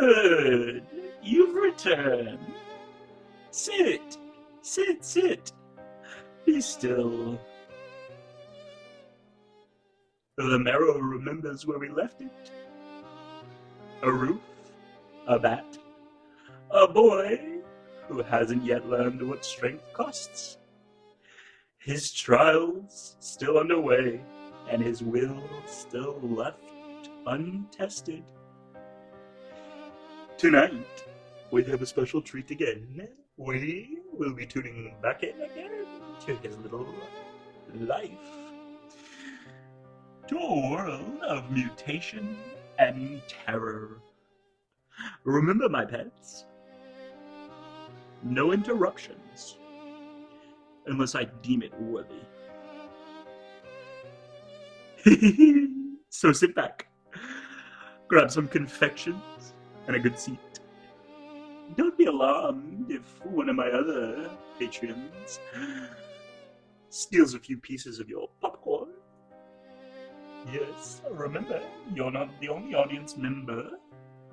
Good. You've returned. Sit. Sit. Be still. The marrow remembers where we left it. A roof, a bat, a boy who hasn't yet learned what strength costs. His trials still underway, and his will still left untested. Tonight, we have a special treat again. We will be tuning back in again to his little life. To a world of mutation and terror. Remember, my pets, no interruptions unless I deem it worthy. So sit back, grab some confections and a good seat. Don't be alarmed if one of my other patrons steals a few pieces of your popcorn. Yes, remember, you're not the only audience member.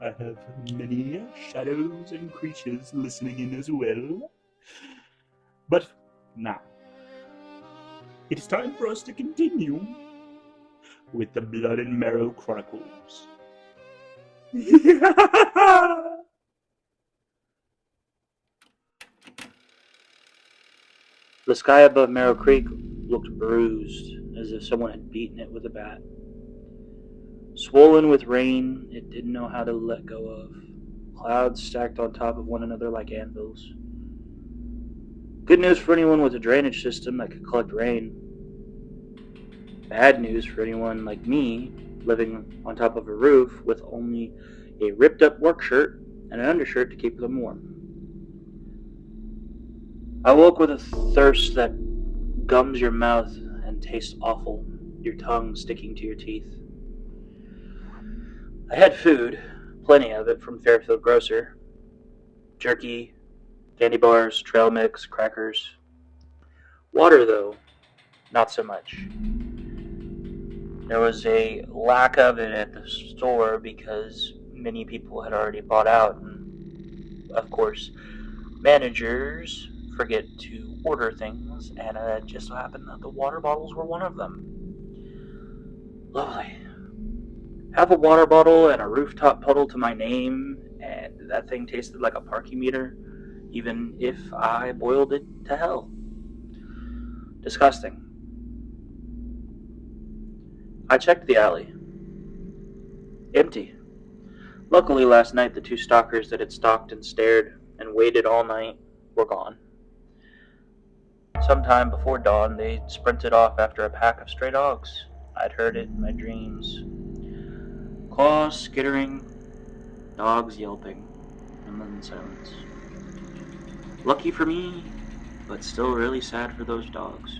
I have many shadows and creatures listening in as well. But now, it is time for us to continue with the Blood and Marrow Chronicles. The sky above Marrow Creek looked bruised, as if someone had beaten it with a bat. Swollen with rain it didn't know how to let go of. Clouds stacked on top of one another like anvils. Good news for anyone with a drainage system that could collect rain. Bad news for anyone like me, living on top of a roof with only a ripped-up work shirt and an undershirt to keep them warm. I woke with a thirst that gums your mouth and tastes awful, your tongue sticking to your teeth. I had food, plenty of it from Fairfield Grocer. Jerky, candy bars, trail mix, crackers. Water, though, not so much. There was a lack of it at the store because many people had already bought out, and of course, managers forget to order things, and it just so happened that the water bottles were one of them. Lovely. Half a water bottle and a rooftop puddle to my name, and that thing tasted like a parking meter, even if I boiled it to hell. Disgusting. I checked the alley. Empty. Luckily, last night the two stalkers that had stalked and stared and waited all night were gone. Sometime before dawn, they sprinted off after a pack of stray dogs. I'd heard it in my dreams. Claws skittering, dogs yelping, and then silence. Lucky for me, but still really sad for those dogs.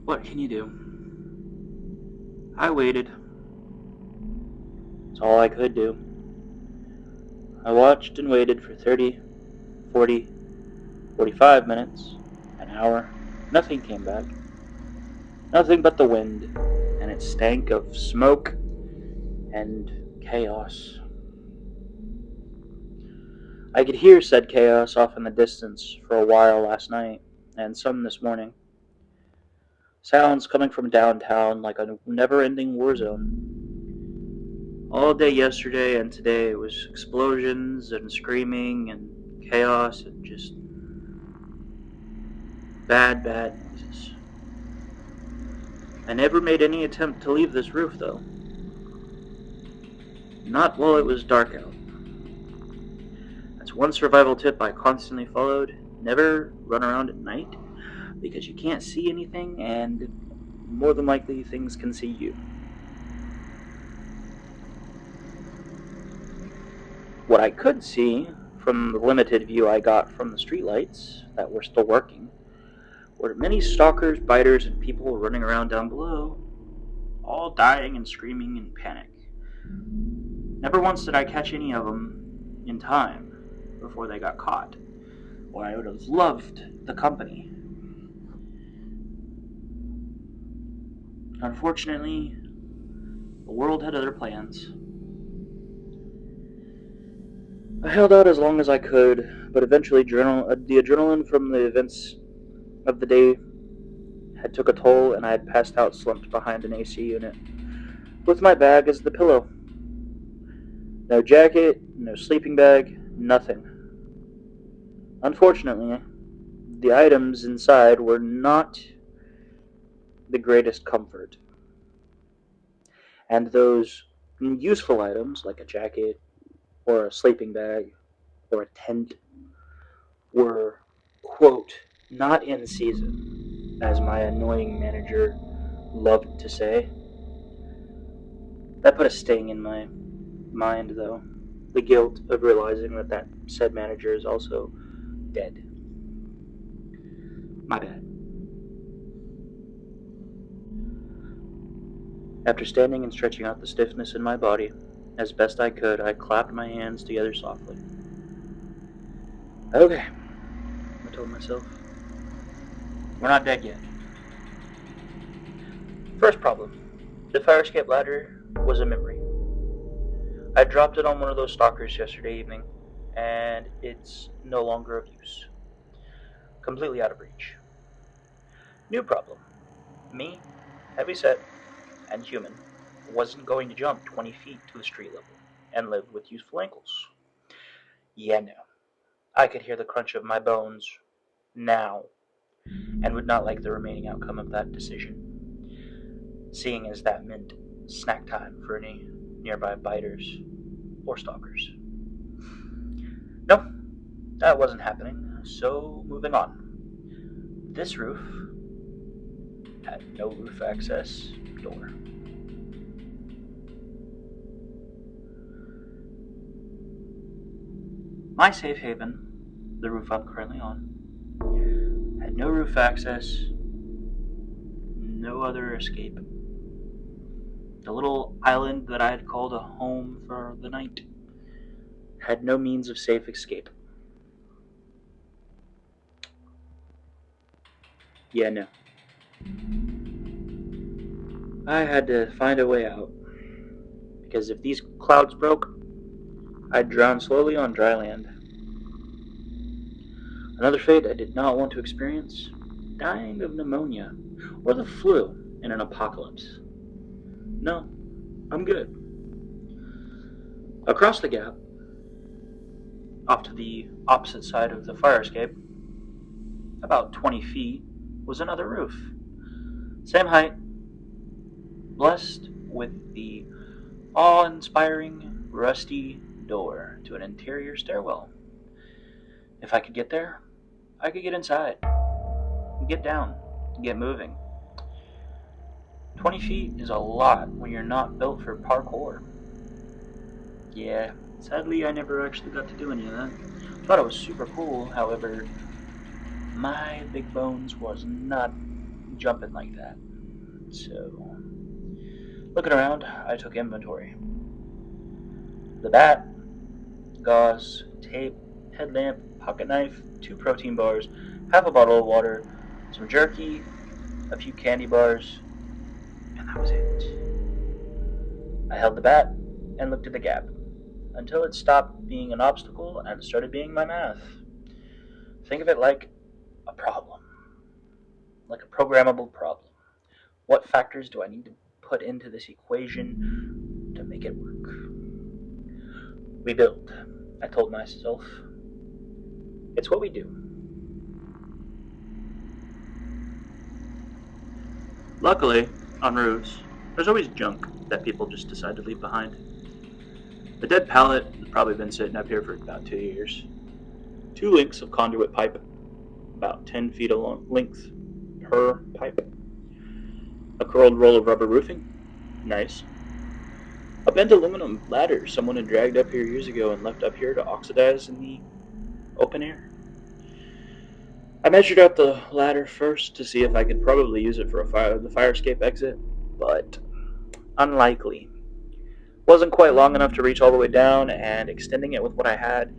What can you do? I waited. It's all I could do. I watched and waited for 30, 40, 45 minutes, an hour. Nothing came back. Nothing but the wind, and it stank of smoke and chaos. I could hear said chaos off in the distance for a while last night, and some this morning. Sounds coming from downtown like a never-ending war zone. All day yesterday and today it was explosions and screaming and chaos and just bad noises. I never made any attempt to leave this roof, though. Not while it was dark out. That's one survival tip I constantly followed. Never run around at night, because you can't see anything, and more than likely things can see you. What I could see, from the limited view I got from the streetlights that were still working, were many stalkers, biters, and people running around down below, all dying and screaming in panic. Never once did I catch any of them in time before they got caught, or I would have loved the company. Unfortunately, the world had other plans. I held out as long as I could, but eventually the adrenaline from the events of the day had took a toll, and I had passed out slumped behind an AC unit, with my bag as the pillow. No jacket, no sleeping bag, nothing. Unfortunately, the items inside were not the greatest comfort, and those useful items like a jacket or a sleeping bag or a tent were, quote, not in season, as my annoying manager loved to say. That put a sting in my mind, though. The guilt of realizing that said manager is also dead. My bad. After standing and stretching out the stiffness in my body, as best I could, I clapped my hands together softly. Okay, I told myself. We're not dead yet. First problem. The fire escape ladder was a memory. I dropped it on one of those stalkers yesterday evening, and it's no longer of use. Completely out of reach. New problem. Me, heavyset, and human, wasn't going to jump 20 feet to the street level and live with useful ankles. Yeah, no. I could hear the crunch of my bones now and would not like the remaining outcome of that decision, seeing as that meant snack time for any nearby biters or stalkers. No, that wasn't happening, so moving on. This roof had no roof access door. My safe haven, the roof I'm currently on, had no roof access, no other escape. The little island that I had called a home for the night had no means of safe escape. Yeah, no. I had to find a way out, because if these clouds broke, I'd drown slowly on dry land. Another fate I did not want to experience: dying of pneumonia or the flu in an apocalypse. No, I'm good. Across the gap, off to the opposite side of the fire escape, about 20 feet, was another roof. Same height, blessed with the awe-inspiring, rusty door to an interior stairwell. If I could get there, I could get inside, get down, get moving. 20 feet is a lot when you're not built for parkour. Yeah, sadly I never actually got to do any of that. Thought it was super cool, however, my big bones was not jumping like that. So, looking around, I took inventory. The bat, gauze, tape, headlamp, pocket knife, 2 protein bars, half a bottle of water, some jerky, a few candy bars, and that was it. I held the bat and looked at the gap until it stopped being an obstacle and started being my math. Think of it like a problem, like a programmable problem. What factors do I need to put into this equation to make it work? We build, I told myself. It's what we do. Luckily, on roofs, there's always junk that people just decide to leave behind. The dead pallet has probably been sitting up here for about 2 years. 2 links of conduit pipe, about 10 feet along length per pipe. A curled roll of rubber roofing, nice. A bent aluminum ladder someone had dragged up here years ago and left up here to oxidize in the open air. I measured out the ladder first to see if I could probably use it for the fire escape exit, but unlikely. Wasn't quite long enough to reach all the way down, and extending it with what I had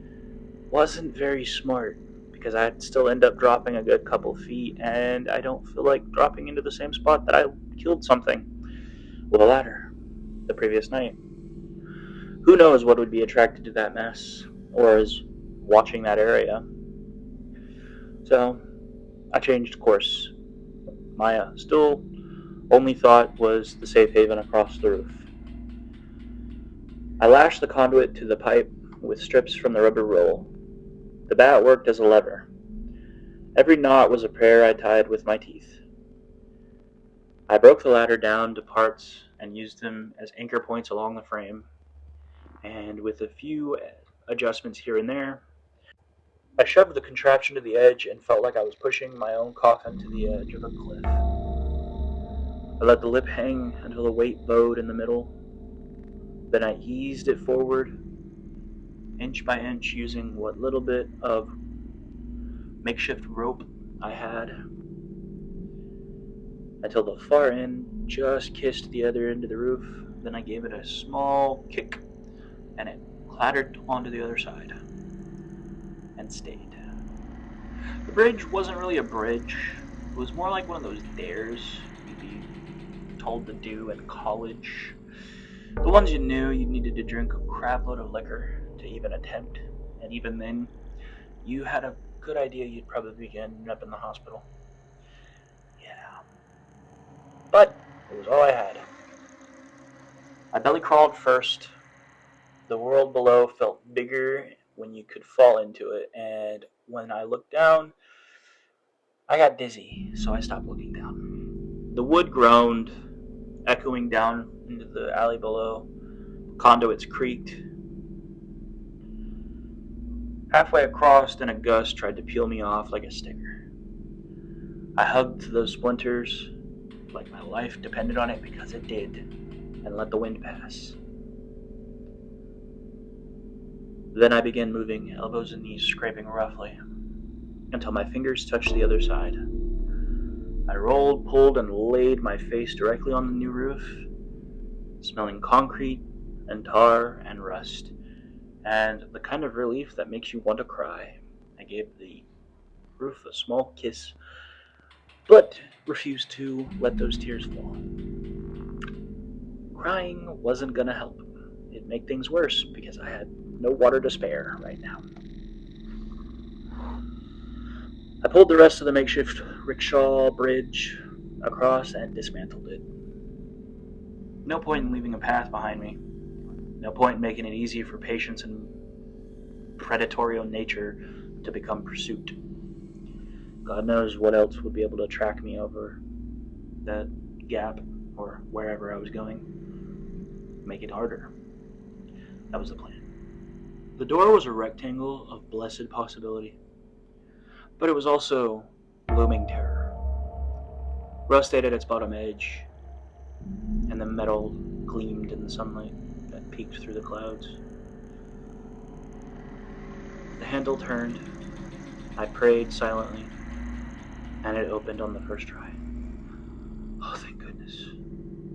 wasn't very smart, because I'd still end up dropping a good couple feet, and I don't feel like dropping into the same spot that I killed something with a ladder the previous night. Who knows what would be attracted to that mess? or is watching that area. So I changed course. My still only thought was the safe haven across the roof. I lashed the conduit to the pipe with strips from the rubber roll. The bat worked as a lever. Every knot was a prayer I tied with my teeth. I broke the ladder down to parts and used them as anchor points along the frame, and with a few adjustments here and there, I shoved the contraption to the edge and felt like I was pushing my own coffin to the edge of a cliff. I let the lip hang until the weight bowed in the middle. Then I eased it forward, inch by inch, using what little bit of makeshift rope I had, until the far end just kissed the other end of the roof. Then I gave it a small kick, and it clattered onto the other side, and stayed. The bridge wasn't really a bridge. It was more like one of those dares you'd be told to do in college. The ones you knew you needed to drink a crap load of liquor to even attempt, and even then, you had a good idea you'd probably be ending up in the hospital. Yeah. But it was all I had. I belly crawled first. The world below felt bigger when you could fall into it, and when I looked down, I got dizzy, so I stopped looking down. The wood groaned, echoing down into the alley below. Conduits creaked. Halfway across, then a gust tried to peel me off like a sticker. I hugged those splinters like my life depended on it, because it did, and let the wind pass. Then I began moving, elbows and knees scraping roughly, until my fingers touched the other side. I rolled, pulled, and laid my face directly on the new roof, smelling concrete and tar and rust, and the kind of relief that makes you want to cry. I gave the roof a small kiss, but refused to let those tears fall. Crying wasn't gonna help. It'd make things worse, because I had no water to spare right now. I pulled the rest of the makeshift rickshaw bridge across and dismantled it. No point in leaving a path behind me. No point in making it easy for patience and predatory nature to become pursuit. God knows what else would be able to track me over that gap or wherever I was going. Make it harder. That was the plan. The door was a rectangle of blessed possibility, but it was also looming terror. Rusted at its bottom edge, and the metal gleamed in the sunlight that peeked through the clouds. The handle turned. I prayed silently, and it opened on the first try. Oh, thank goodness,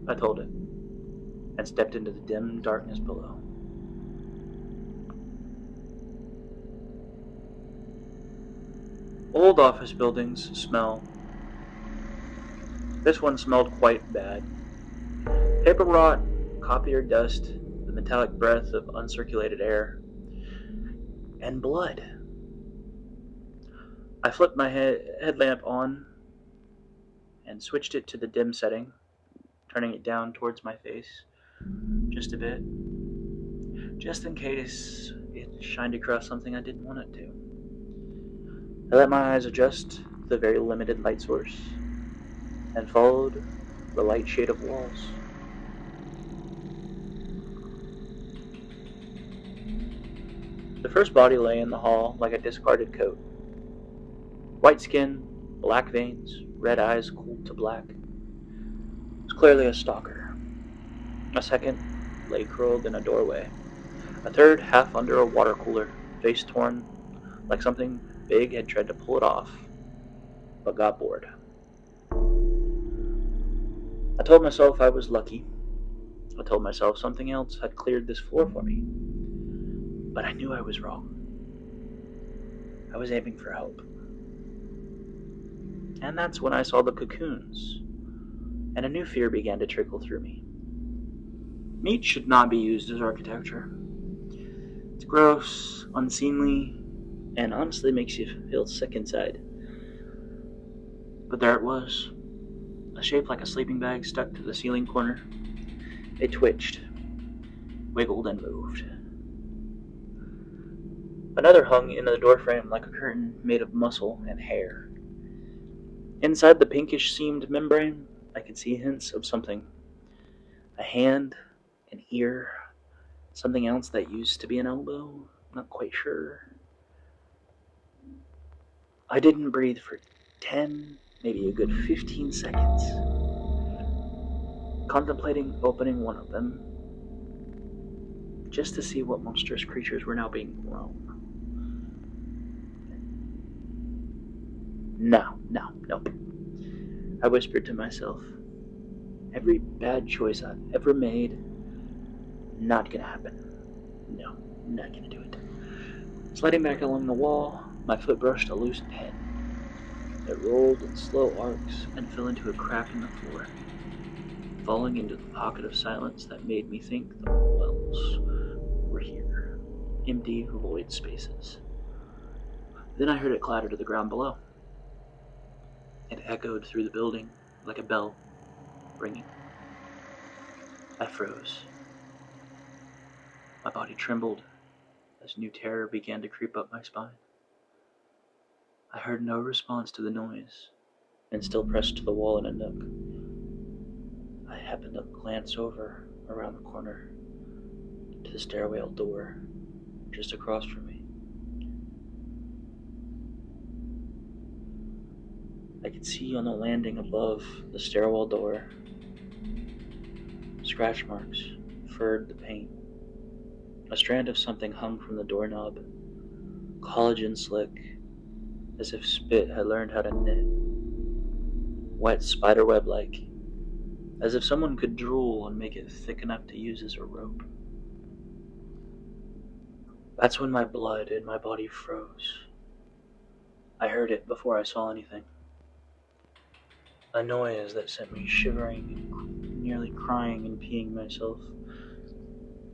I told it, and stepped into the dim darkness below. Old office buildings smell. This one smelled quite bad. Paper rot, copier dust, the metallic breath of uncirculated air, and blood. I flipped my headlamp on and switched it to the dim setting, turning it down towards my face just a bit, just in case it shined across something I didn't want it to. I let my eyes adjust to the very limited light source and followed the light shade of walls. The first body lay in the hall like a discarded coat. White skin, black veins, red eyes cooled to black. It was clearly a stalker. A second lay curled in a doorway. A third half under a water cooler, face torn, like something big had tried to pull it off, but got bored. I told myself I was lucky. I told myself something else had cleared this floor for me. But I knew I was wrong. I was aiming for hope. And that's when I saw the cocoons, and a new fear began to trickle through me. Meat should not be used as architecture. It's gross, unseemly, and honestly makes you feel sick inside. But there it was, a shape like a sleeping bag stuck to the ceiling corner. It twitched, wiggled, and moved. Another hung in the doorframe like a curtain made of muscle and hair. Inside the pinkish seamed membrane, I could see hints of something. A hand, an ear, something else that used to be an elbow, not quite sure. I didn't breathe for 10, maybe a good 15 seconds, contemplating opening one of them, just to see what monstrous creatures were now being grown. No, nope. I whispered to myself. Every bad choice I've ever made, not gonna happen. No, not gonna do it. Sliding back along the wall, my foot brushed a loose pin. It rolled in slow arcs and fell into a crack in the floor, falling into the pocket of silence that made me think the wells were here. Empty, void spaces. Then I heard it clatter to the ground below. It echoed through the building like a bell ringing. I froze. My body trembled as new terror began to creep up my spine. I heard no response to the noise, and still pressed to the wall in a nook. I happened to glance over around the corner to the stairwell door just across from me. I could see on the landing above the stairwell door scratch marks furred the paint. A strand of something hung from the doorknob, collagen slick, as if spit had learned how to knit. Wet spiderweb-like, as if someone could drool and make it thick enough to use as a rope. That's when my blood in my body froze. I heard it before I saw anything. A noise that sent me shivering and nearly crying and peeing myself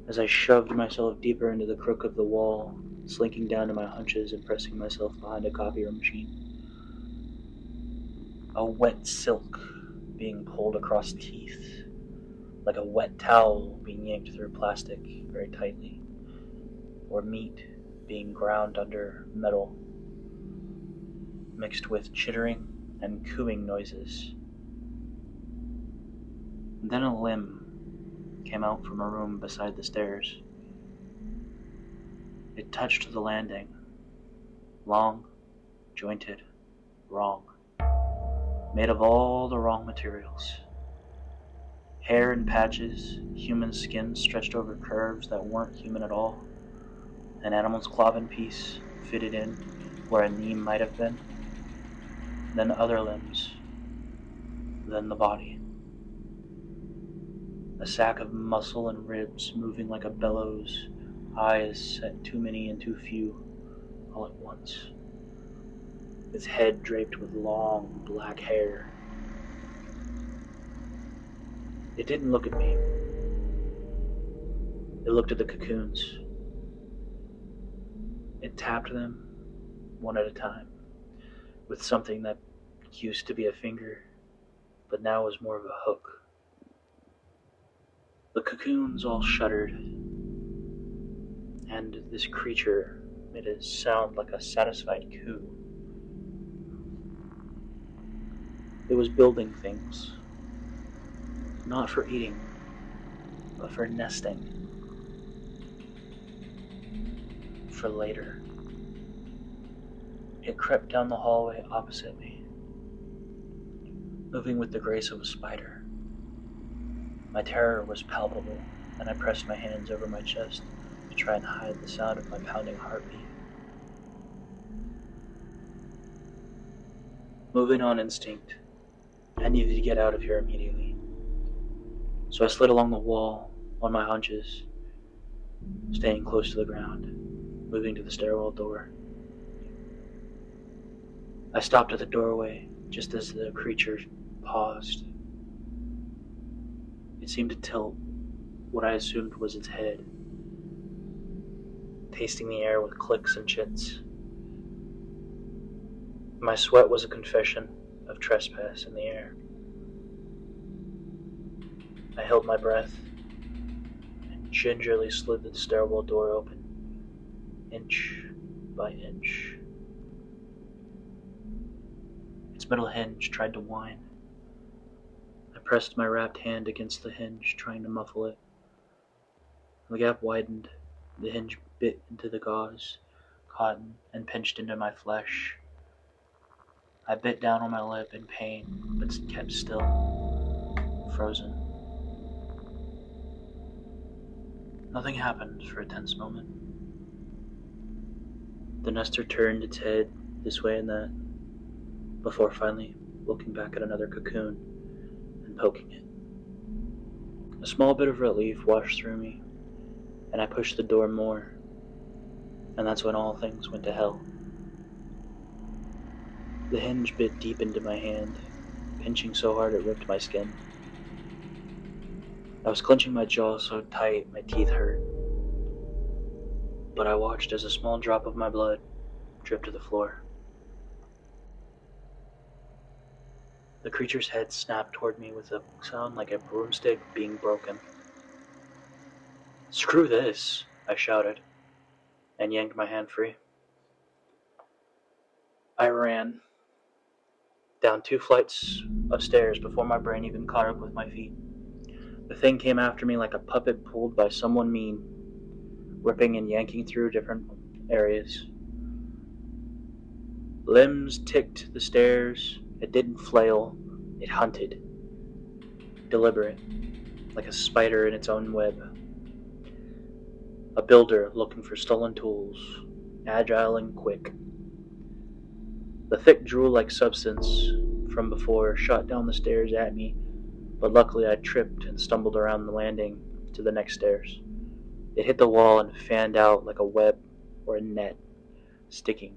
as I shoved myself deeper into the crook of the wall, slinking down to my hunches and pressing myself behind a copier machine. A wet silk being pulled across teeth, like a wet towel being yanked through plastic very tightly, or meat being ground under metal, mixed with chittering and cooing noises. And then a limb came out from a room beside the stairs. It touched the landing, long, jointed, wrong, made of all the wrong materials. Hair in patches, human skin stretched over curves that weren't human at all, an animal's cloven piece fitted in where a knee might have been, then other limbs, then the body. A sack of muscle and ribs moving like a bellows, eyes set too many and too few, all at once. Its head draped with long black hair. It didn't look at me. It looked at the cocoons. It tapped them, one at a time, with something that used to be a finger, but now was more of a hook. The cocoons all shuddered, and this creature made a sound like a satisfied coo. It was building things, not for eating, but for nesting, for later. It crept down the hallway opposite me, moving with the grace of a spider. My terror was palpable, and I pressed my hands over my chest to try and hide the sound of my pounding heartbeat. Moving on instinct, I needed to get out of here immediately. So I slid along the wall on my hunches, staying close to the ground, moving to the stairwell door. I stopped at the doorway just as the creature paused. It seemed to tilt what I assumed was its head, pasting the air with clicks and chits. My sweat was a confession of trespass in the air. I held my breath and gingerly slid the stairwell door open, inch by inch. Its middle hinge tried to whine. I pressed my wrapped hand against the hinge, trying to muffle it. The gap widened. The hinge bit into the gauze, cotton, and pinched into my flesh. I bit down on my lip in pain, but kept still, frozen. Nothing happened for a tense moment. The nester turned its head this way and that, before finally looking back at another cocoon and poking it. A small bit of relief washed through me, and I pushed the door more, and that's when all things went to hell. The hinge bit deep into my hand, pinching so hard it ripped my skin. I was clenching my jaw so tight my teeth hurt, but I watched as a small drop of my blood dripped to the floor. The creature's head snapped toward me with a sound like a broomstick being broken. "Screw this," I shouted, and yanked my hand free. I ran down 2 flights of stairs before my brain even caught up with my feet. The thing came after me like a puppet pulled by someone mean, ripping and yanking through different areas. Limbs ticked the stairs. It didn't flail, it hunted. Deliberate, like a spider in its own web. A builder looking for stolen tools, agile and quick. The thick drool-like substance from before shot down the stairs at me, but luckily I tripped and stumbled around the landing to the next stairs. It hit the wall and fanned out like a web or a net, sticking.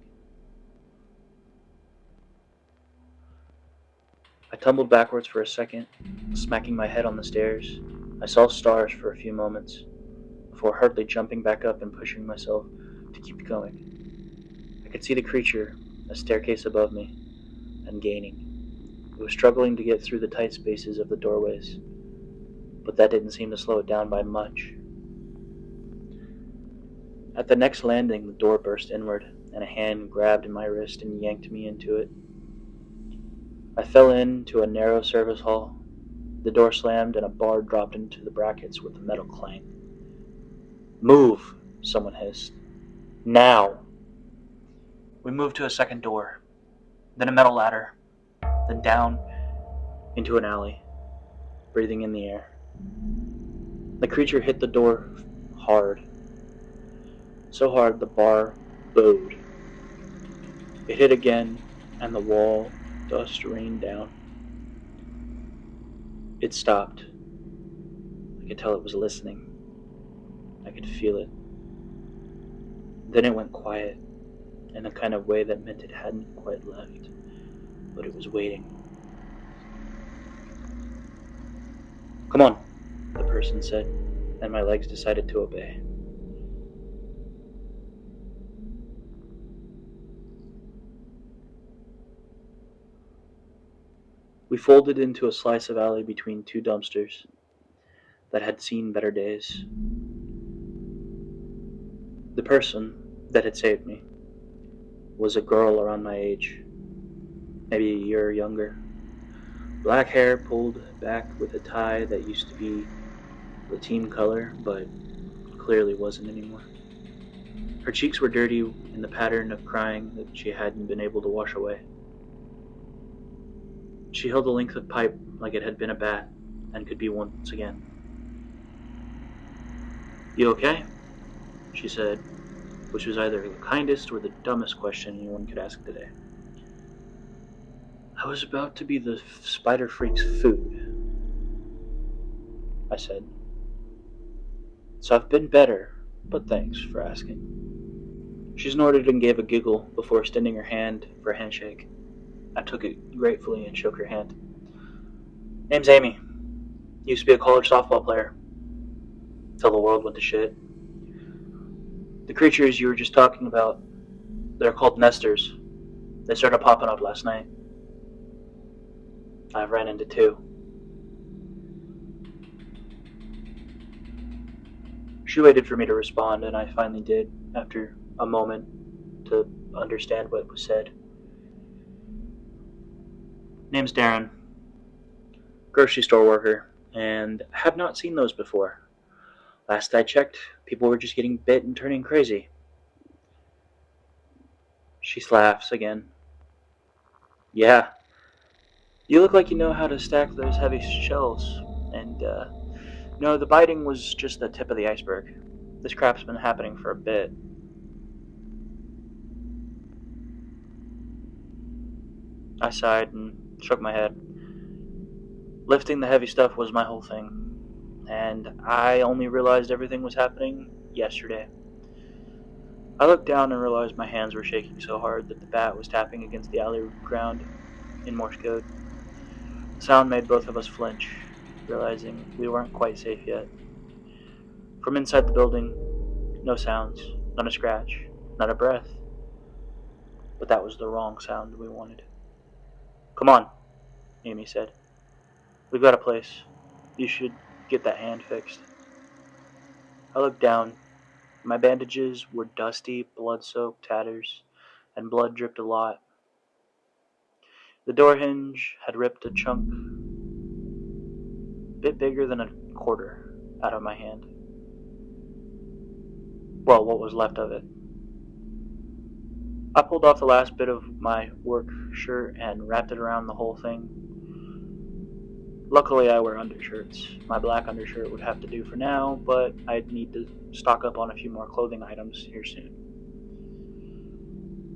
I tumbled backwards for a second, smacking my head on the stairs. I saw stars for a few moments, before hurriedly jumping back up and pushing myself to keep going. I could see the creature, a staircase above me, and gaining. It was struggling to get through the tight spaces of the doorways, but that didn't seem to slow it down by much. At the next landing, the door burst inward, and a hand grabbed my wrist and yanked me into it. I fell into a narrow service hall. The door slammed and a bar dropped into the brackets with a metal clang. "Move," someone hissed. "Now!" We moved to a second door, then a metal ladder, then down into an alley, breathing in the air. The creature hit the door hard, so hard the bar bowed. It hit again, and the wall dust rained down. It stopped. I could tell it was listening. I could feel it. Then it went quiet, in a kind of way that meant it hadn't quite left, but it was waiting. "Come on," the person said, and my legs decided to obey. We folded into a slice of alley between 2 dumpsters that had seen better days. The person that had saved me was a girl around my age, maybe a year younger. Black hair pulled back with a tie that used to be the team color, but clearly wasn't anymore. Her cheeks were dirty in the pattern of crying that she hadn't been able to wash away. She held a length of pipe like it had been a bat and could be once again. "You okay?" she said, which was either the kindest or the dumbest question anyone could ask today. "I was about to be the spider freak's food," I said. "So I've been better, but thanks for asking." She snorted and gave a giggle before extending her hand for a handshake. I took it gratefully and shook her hand. "Name's Amy. Used to be a college softball player. Till the world went to shit." The creatures you were just talking about, they're called nesters. They started popping up last night. I've ran into two. She waited for me to respond, and I finally did, after a moment, to understand what was said. Name's Darren. Grocery store worker, and have not seen those before. Last I checked, people were just getting bit and turning crazy. She laughs again. Yeah, you look like you know how to stack those heavy shelves, and, no, the biting was just the tip of the iceberg. This crap's been happening for a bit. I sighed and shook my head. Lifting the heavy stuff was my whole thing, and I only realized everything was happening yesterday. I looked down and realized my hands were shaking so hard that the bat was tapping against the alley ground in Morse code. The sound made both of us flinch, realizing we weren't quite safe yet. From inside the building, no sounds, not a scratch, not a breath. But that was the wrong sound we wanted. Come on, Amy said. We've got a place. You should get that hand fixed. I looked down. My bandages were dusty, blood-soaked tatters, and blood dripped a lot. The door hinge had ripped a chunk, a bit bigger than a quarter, out of my hand. Well, what was left of it. I pulled off the last bit of my work shirt and wrapped it around the whole thing. Luckily, I wear undershirts. My black undershirt would have to do for now, but I'd need to stock up on a few more clothing items here soon.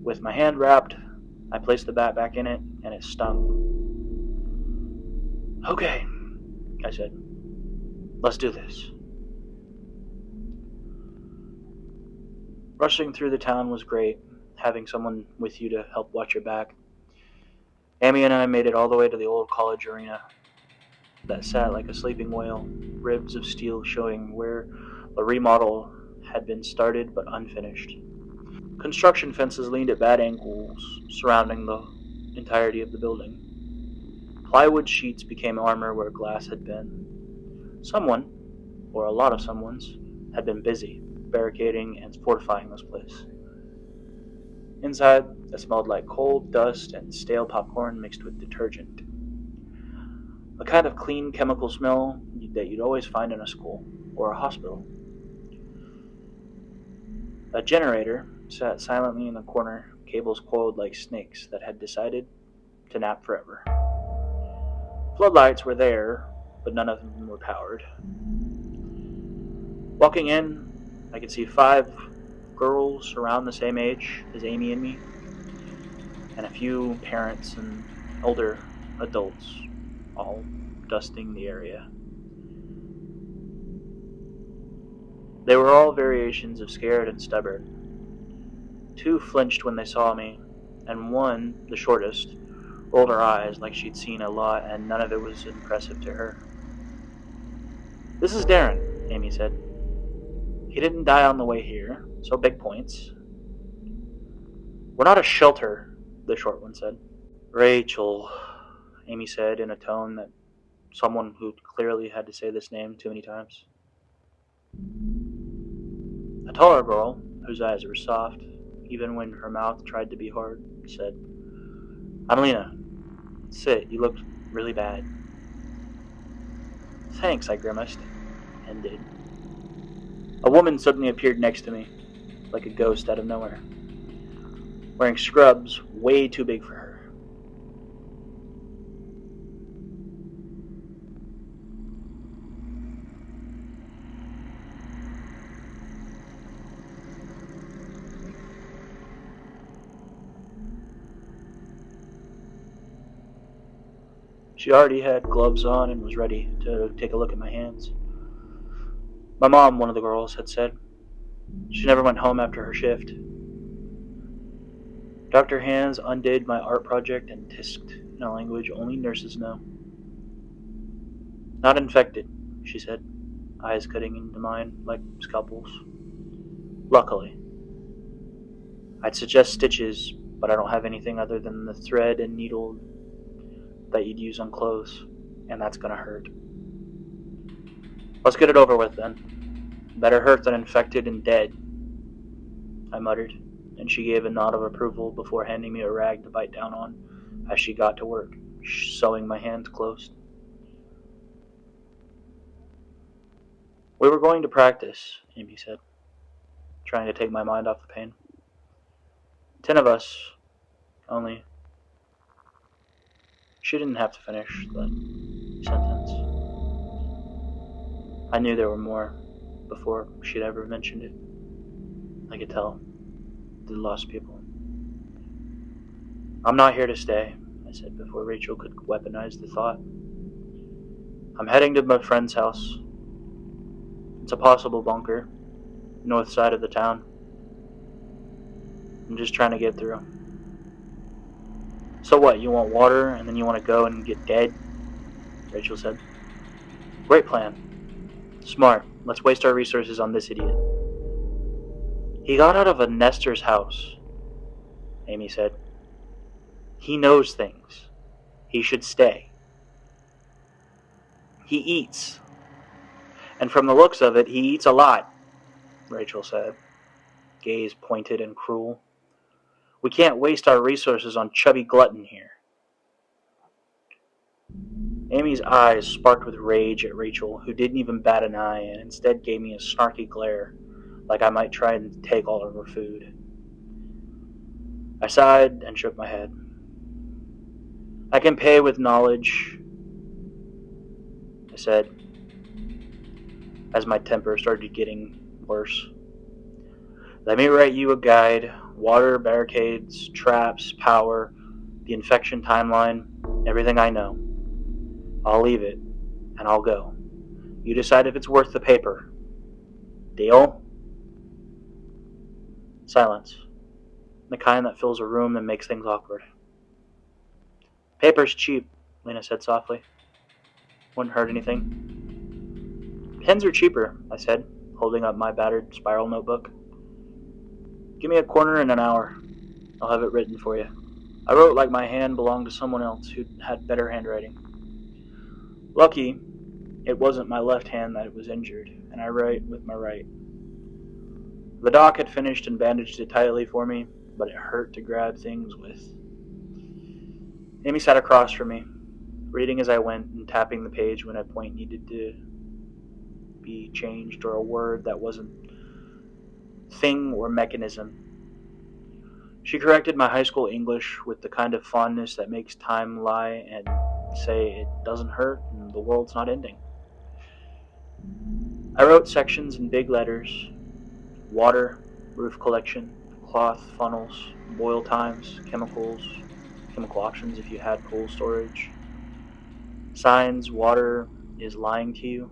With my hand wrapped, I placed the bat back in it, and it stung. Okay, I said. Let's do this. Rushing through the town was great, having someone with you to help watch your back. Amy and I made it all the way to the old college arena that sat like a sleeping whale, ribs of steel showing where the remodel had been started but unfinished. Construction fences leaned at bad angles, surrounding the entirety of the building. Plywood sheets became armor where glass had been. Someone, or a lot of someones, had been busy, barricading and fortifying this place. Inside, it smelled like coal, dust, and stale popcorn mixed with detergent. A kind of clean chemical smell that you'd always find in a school or a hospital. A generator sat silently in the corner, cables coiled like snakes that had decided to nap forever. Floodlights were there, but none of them were powered. Walking in, I could see 5 girls around the same age as Amy and me, and a few parents and older adults, all dusting the area. They were all variations of scared and stubborn. 2 flinched when they saw me, and one, the shortest, rolled her eyes like she'd seen a lot and none of it was impressive to her. This is Darren, Amy said. He didn't die on the way here, so big points. We're not a shelter, the short one said. Rachel, Amy said in a tone that someone who clearly had to say this name too many times. A taller girl, whose eyes were soft, even when her mouth tried to be hard, said, I'm Lena. Sit, you look really bad. Thanks, I grimaced, and did. A woman suddenly appeared next to me, like a ghost out of nowhere, wearing scrubs way too big for her. She already had gloves on and was ready to take a look at my hands. My mom, one of the girls, had said. She never went home after her shift. Dr. Hands undid my art project and tisked in a language only nurses know. Not infected, she said, eyes cutting into mine like scalpels. Luckily. I'd suggest stitches, but I don't have anything other than the thread and needle that you'd use on clothes, and that's gonna hurt. Let's get it over with then. Better hurt than infected and dead, I muttered, and she gave a nod of approval before handing me a rag to bite down on as she got to work, sewing my hands closed. We were going to practice, Amy said, trying to take my mind off the pain. 10 of us, only. She didn't have to finish that sentence. I knew there were more before she'd ever mentioned it. I could tell. The lost people. I'm not here to stay, I said before Rachel could weaponize the thought. I'm heading to my friend's house. It's a possible bunker, north side of the town. I'm just trying to get through. So what, you want water and then you want to go and get dead? Rachel said. Great plan. Smart. Let's waste our resources on this idiot. He got out of a nester's house, Amy said. He knows things. He should stay. He eats. And from the looks of it, he eats a lot, Rachel said, gaze pointed and cruel. We can't waste our resources on chubby glutton here. Amy's eyes sparked with rage at Rachel, who didn't even bat an eye and instead gave me a snarky glare, like I might try and take all of her food. I sighed and shook my head. I can pay with knowledge, I said, as my temper started getting worse. Let me write you a guide, water, barricades, traps, power, the infection timeline, everything I know. I'll leave it, and I'll go. You decide if it's worth the paper. Deal? Silence. The kind that fills a room and makes things awkward. Paper's cheap, Lena said softly. Wouldn't hurt anything. Pens are cheaper, I said, holding up my battered spiral notebook. Give me a corner in an hour. I'll have it written for you. I wrote like my hand belonged to someone else who had better handwriting. Lucky, it wasn't my left hand that was injured, and I write with my right. The doc had finished and bandaged it tightly for me, but it hurt to grab things with. Amy sat across from me, reading as I went and tapping the page when a point needed to be changed or a word that wasn't thing or mechanism. She corrected my high school English with the kind of fondness that makes time lie and say it doesn't hurt and the world's not ending. I wrote sections in big letters: water, roof collection, cloth, funnels, boil times, chemicals, chemical options if you had pool storage, signs, water is lying to you,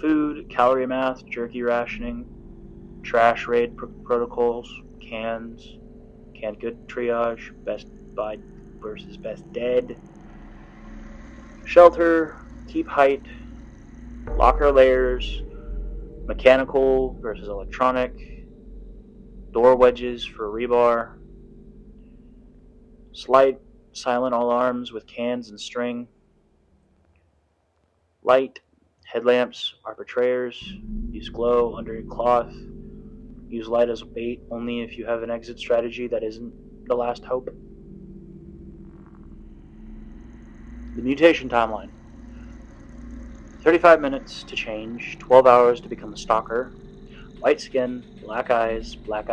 food, calorie math, jerky rationing, trash raid protocols, canned good triage, best buy versus best dead, shelter, keep height, locker layers, mechanical versus electronic, door wedges for rebar, slight silent alarms with cans and string, light, headlamps are betrayers, use glow under cloth, use light as a bait only if you have an exit strategy that isn't the last hope. The mutation timeline. 35 minutes to change, 12 hours to become a stalker, white skin, black eyes, black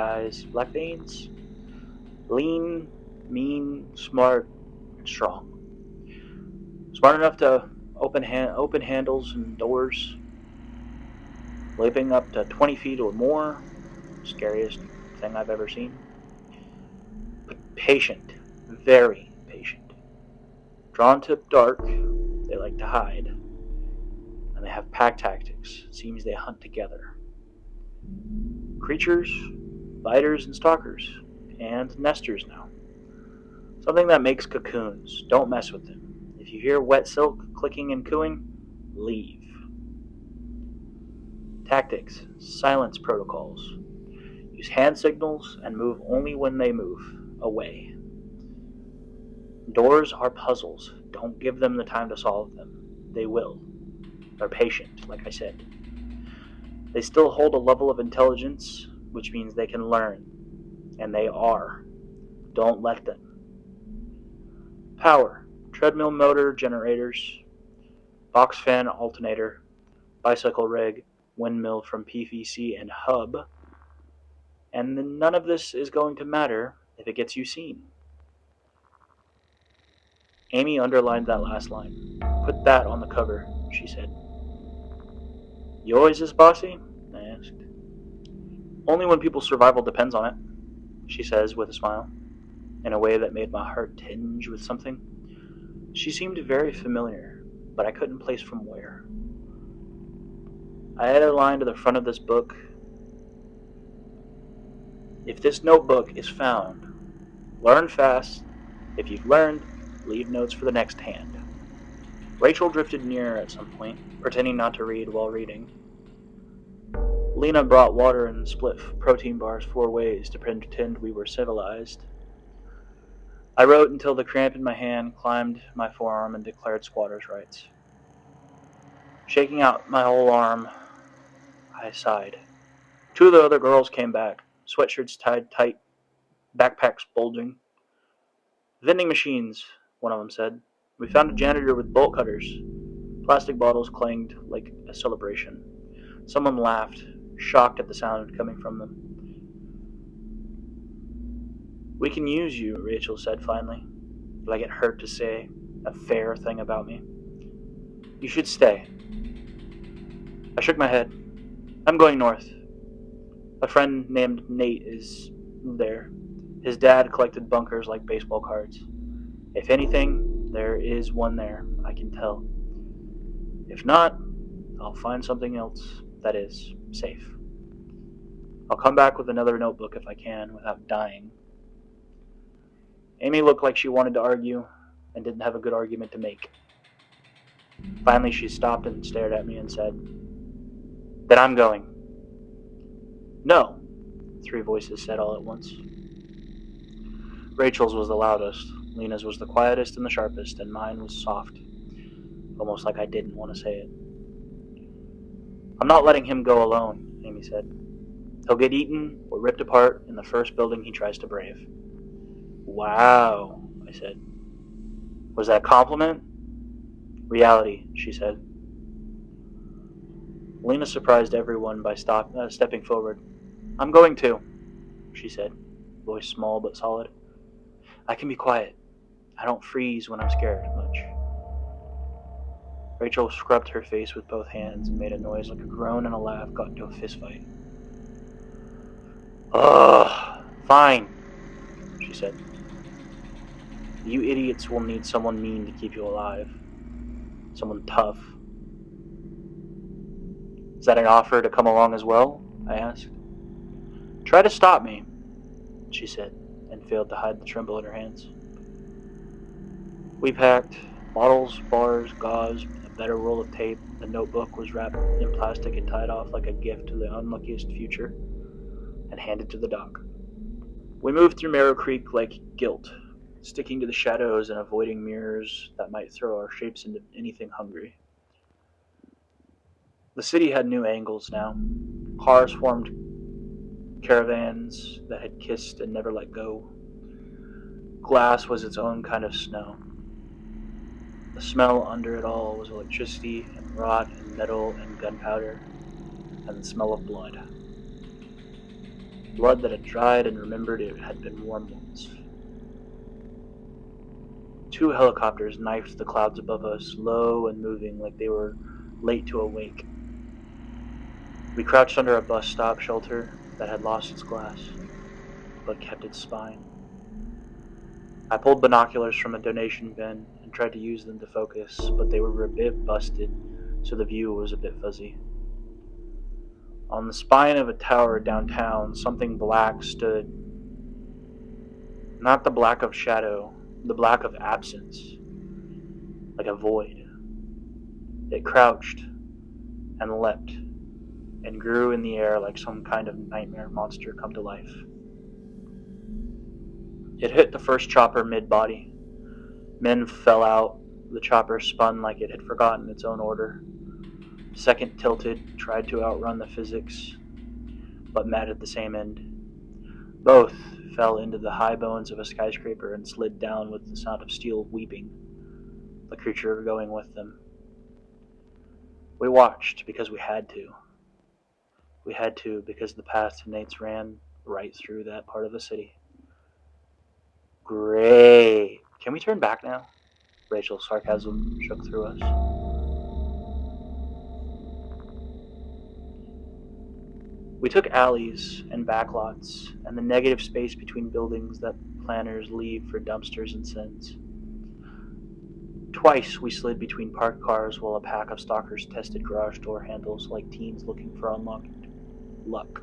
veins, lean, mean, smart, and strong. Smart enough to open handles and doors, leaping up to 20 feet or more, scariest thing I've ever seen. But patient, very patient. Drawn to dark, they like to hide. And they have pack tactics. It seems they hunt together. Creatures, biters, and stalkers. And nesters now. Something that makes cocoons. Don't mess with them. If you hear wet silk clicking and cooing, leave. Tactics, silence protocols. Use hand signals and move only when they move away. Doors are puzzles. Don't give them the time to solve them. They will. They're patient, like I said. They still hold a level of intelligence, which means they can learn. And they are. Don't let them. Power. Treadmill motor generators. Box fan alternator. Bicycle rig. Windmill from PVC and hub. And then none of this is going to matter if it gets you seen. Amy underlined that last line. Put that on the cover, she said. You always this bossy? I asked. Only when people's survival depends on it, she says with a smile, in a way that made my heart tinge with something. She seemed very familiar, but I couldn't place from where. I added a line to the front of this book. If this notebook is found, learn fast. If you've learned, leave notes for the next hand. Rachel drifted nearer at some point, pretending not to read while reading. Lena brought water and split protein bars 4 ways to pretend we were civilized. I wrote until the cramp in my hand climbed my forearm and declared squatters' rights. Shaking out my whole arm, I sighed. 2 of the other girls came back, sweatshirts tied tight, backpacks bulging. Vending machines, one of them said. We found a janitor with bolt cutters. Plastic bottles clanged like a celebration. Someone laughed, shocked at the sound coming from them. We can use you, Rachel said finally, like it hurt to say a fair thing about me. You should stay. I shook my head. I'm going north. A friend named Nate is there. His dad collected bunkers like baseball cards. If anything, there is one there, I can tell. If not, I'll find something else that is safe. I'll come back with another notebook if I can, without dying. Amy looked like she wanted to argue and didn't have a good argument to make. Finally, she stopped and stared at me and said, Then I'm going. No, 3 voices said all at once. Rachel's was the loudest, Lena's was the quietest and the sharpest, and mine was soft, almost like I didn't want to say it. I'm not letting him go alone, Amy said. He'll get eaten or ripped apart in the first building he tries to brave. Wow, I said. Was that a compliment? Reality, she said. Lena surprised everyone by stepping forward. I'm going too, she said, voice small but solid. I can be quiet. I don't freeze when I'm scared much. Rachel scrubbed her face with both hands and made a noise like a groan and a laugh got into a fistfight. Ugh, fine, she said. You idiots will need someone mean to keep you alive. Someone tough. Is that an offer to come along as well? I asked. Try to stop me, she said, and failed to hide the tremble in her hands. We packed bottles, bars, gauze, a better roll of tape. The notebook was wrapped in plastic and tied off like a gift to the unluckiest future, and handed to the dock. We moved through Marrow Creek like guilt, sticking to the shadows and avoiding mirrors that might throw our shapes into anything hungry. The city had new angles now. Cars formed caravans that had kissed and never let go. Glass was its own kind of snow. The smell under it all was electricity and rot and metal and gunpowder, and the smell of blood. Blood that had dried and remembered it had been warm once. 2 helicopters knifed the clouds above us, low and moving like they were late to a wake. We crouched under a bus stop shelter that had lost its glass, but kept its spine. I pulled binoculars from a donation bin and tried to use them to focus, but they were a bit busted, so the view was a bit fuzzy. On the spine of a tower downtown, something black stood. Not the black of shadow, the black of absence, like a void. It crouched and leapt and grew in the air like some kind of nightmare monster come to life. It hit the first chopper mid-body. Men fell out. The chopper spun like it had forgotten its own order. The second tilted, tried to outrun the physics, but met at the same end. Both fell into the high bones of a skyscraper and slid down with the sound of steel weeping, the creature going with them. We watched because we had to. We had to because the path to Nate's ran right through that part of the city. Great. Can we turn back now? Rachel's sarcasm shook through us. We took alleys and backlots and the negative space between buildings that planners leave for dumpsters and sins. Twice we slid between parked cars while a pack of stalkers tested garage door handles like teens looking for unlocked luck.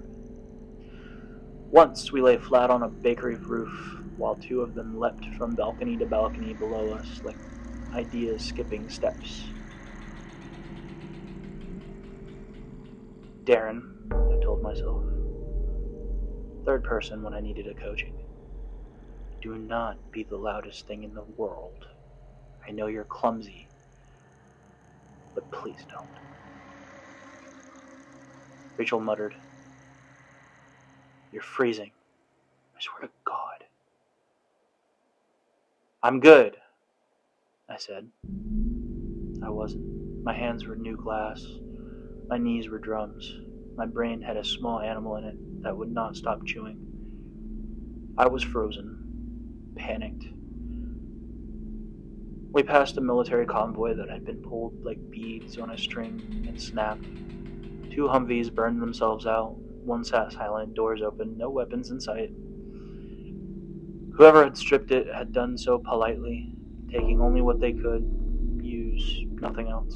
Once we lay flat on a bakery roof while two of them leapt from balcony to balcony below us like ideas skipping steps. Darren, I told myself. Third person when I needed a coaching. Do not be the loudest thing in the world. I know you're clumsy, but please don't. Rachel muttered, "You're freezing. I swear to God." "I'm good," I said. I wasn't. My hands were new glass. My knees were drums. My brain had a small animal in it that would not stop chewing. I was frozen, panicked. We passed a military convoy that had been pulled like beads on a string and snapped. Two Humvees burned themselves out. One sat silent, doors open, no weapons in sight. Whoever had stripped it had done so politely, taking only what they could use, nothing else.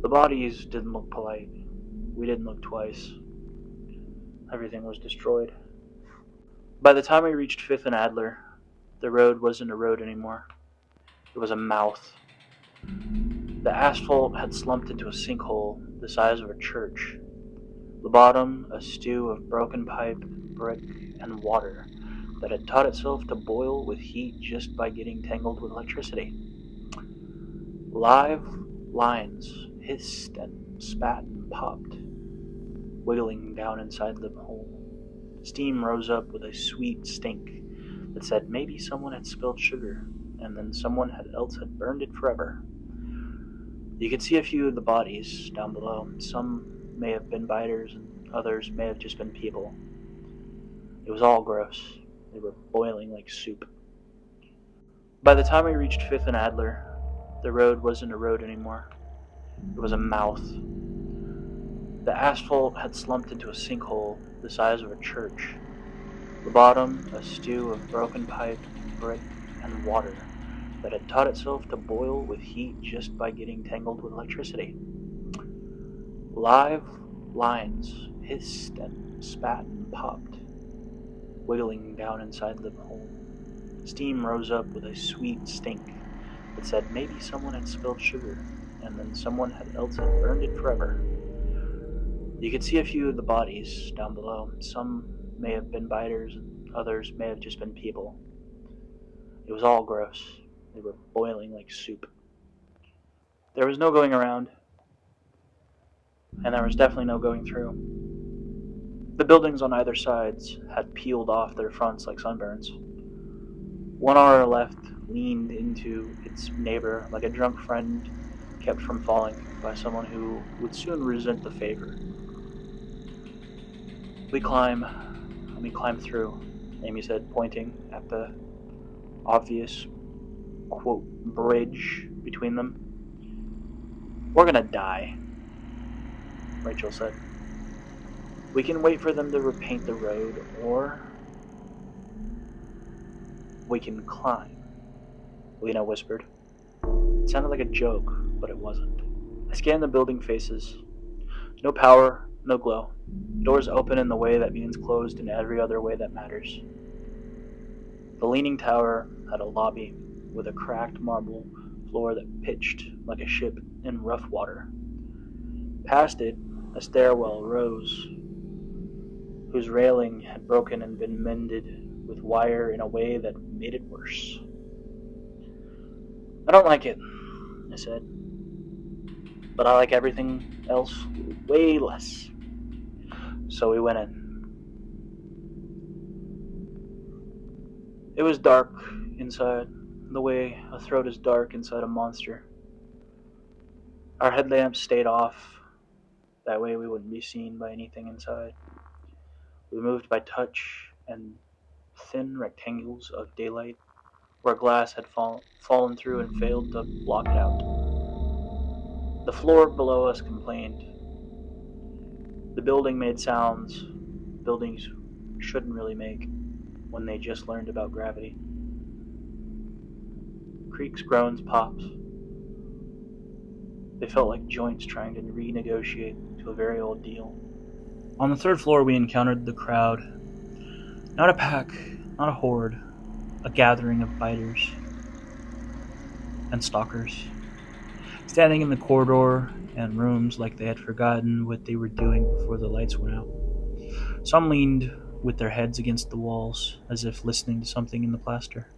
The bodies didn't look polite. We didn't look twice. Everything was destroyed. By the time we reached 5th and Adler, the road wasn't a road anymore. It was a mouth. The asphalt had slumped into a sinkhole the size of a church. The bottom, a stew of broken pipe, brick, and water that had taught itself to boil with heat just by getting tangled with electricity. Live lines hissed and spat and popped, wiggling down inside the hole. Steam rose up with a sweet stink that said maybe someone had spilled sugar, and then someone else had burned it forever. You could see a few of the bodies down below. Some may have been biters, and others may have just been people. It was all gross. They were boiling like soup. By the time we reached 5th and Adler, the road wasn't a road anymore. It was a mouth. The asphalt had slumped into a sinkhole the size of a church. The bottom, a stew of broken pipe, brick, and water that had taught itself to boil with heat just by getting tangled with electricity. Live lines hissed and spat and popped, wiggling down inside the hole. Steam rose up with a sweet stink that said maybe someone had spilled sugar, and then someone else had burned it forever. You could see a few of the bodies down below. Some may have been biters, and others may have just been people. It was all gross. They were boiling like soup. There was no going around, and there was definitely no going through. The buildings on either sides had peeled off their fronts like sunburns. One on our left leaned into its neighbor like a drunk friend kept from falling by someone who would soon resent the favor. We climb through, Amy said, pointing at the obvious, quote, bridge between them. We're gonna die, Rachel said. We can wait for them to repaint the road, or we can climb, Lena whispered. It sounded like a joke, but it wasn't. I scanned the building faces. No power, no glow. Doors open in the way that means closed in every other way that matters. The leaning tower had a lobby with a cracked marble floor that pitched like a ship in rough water. Past it, a stairwell rose, whose railing had broken and been mended with wire in a way that made it worse. "I don't like it," I said, "but I like everything else way less." So we went in. It was dark inside, the way a throat is dark inside a monster. Our headlamps stayed off, that way we wouldn't be seen by anything inside. We moved by touch and thin rectangles of daylight where glass had fallen through and failed to block it out. The floor below us complained. The building made sounds buildings shouldn't really make when they just learned about gravity. Creaks, groans, pops. They felt like joints trying to renegotiate to a very old deal. On the third floor we encountered the crowd. Not a pack, not a horde, a gathering of biters and stalkers, standing in the corridor and rooms like they had forgotten what they were doing before the lights went out. Some leaned with their heads against the walls, as if listening to something in the plaster.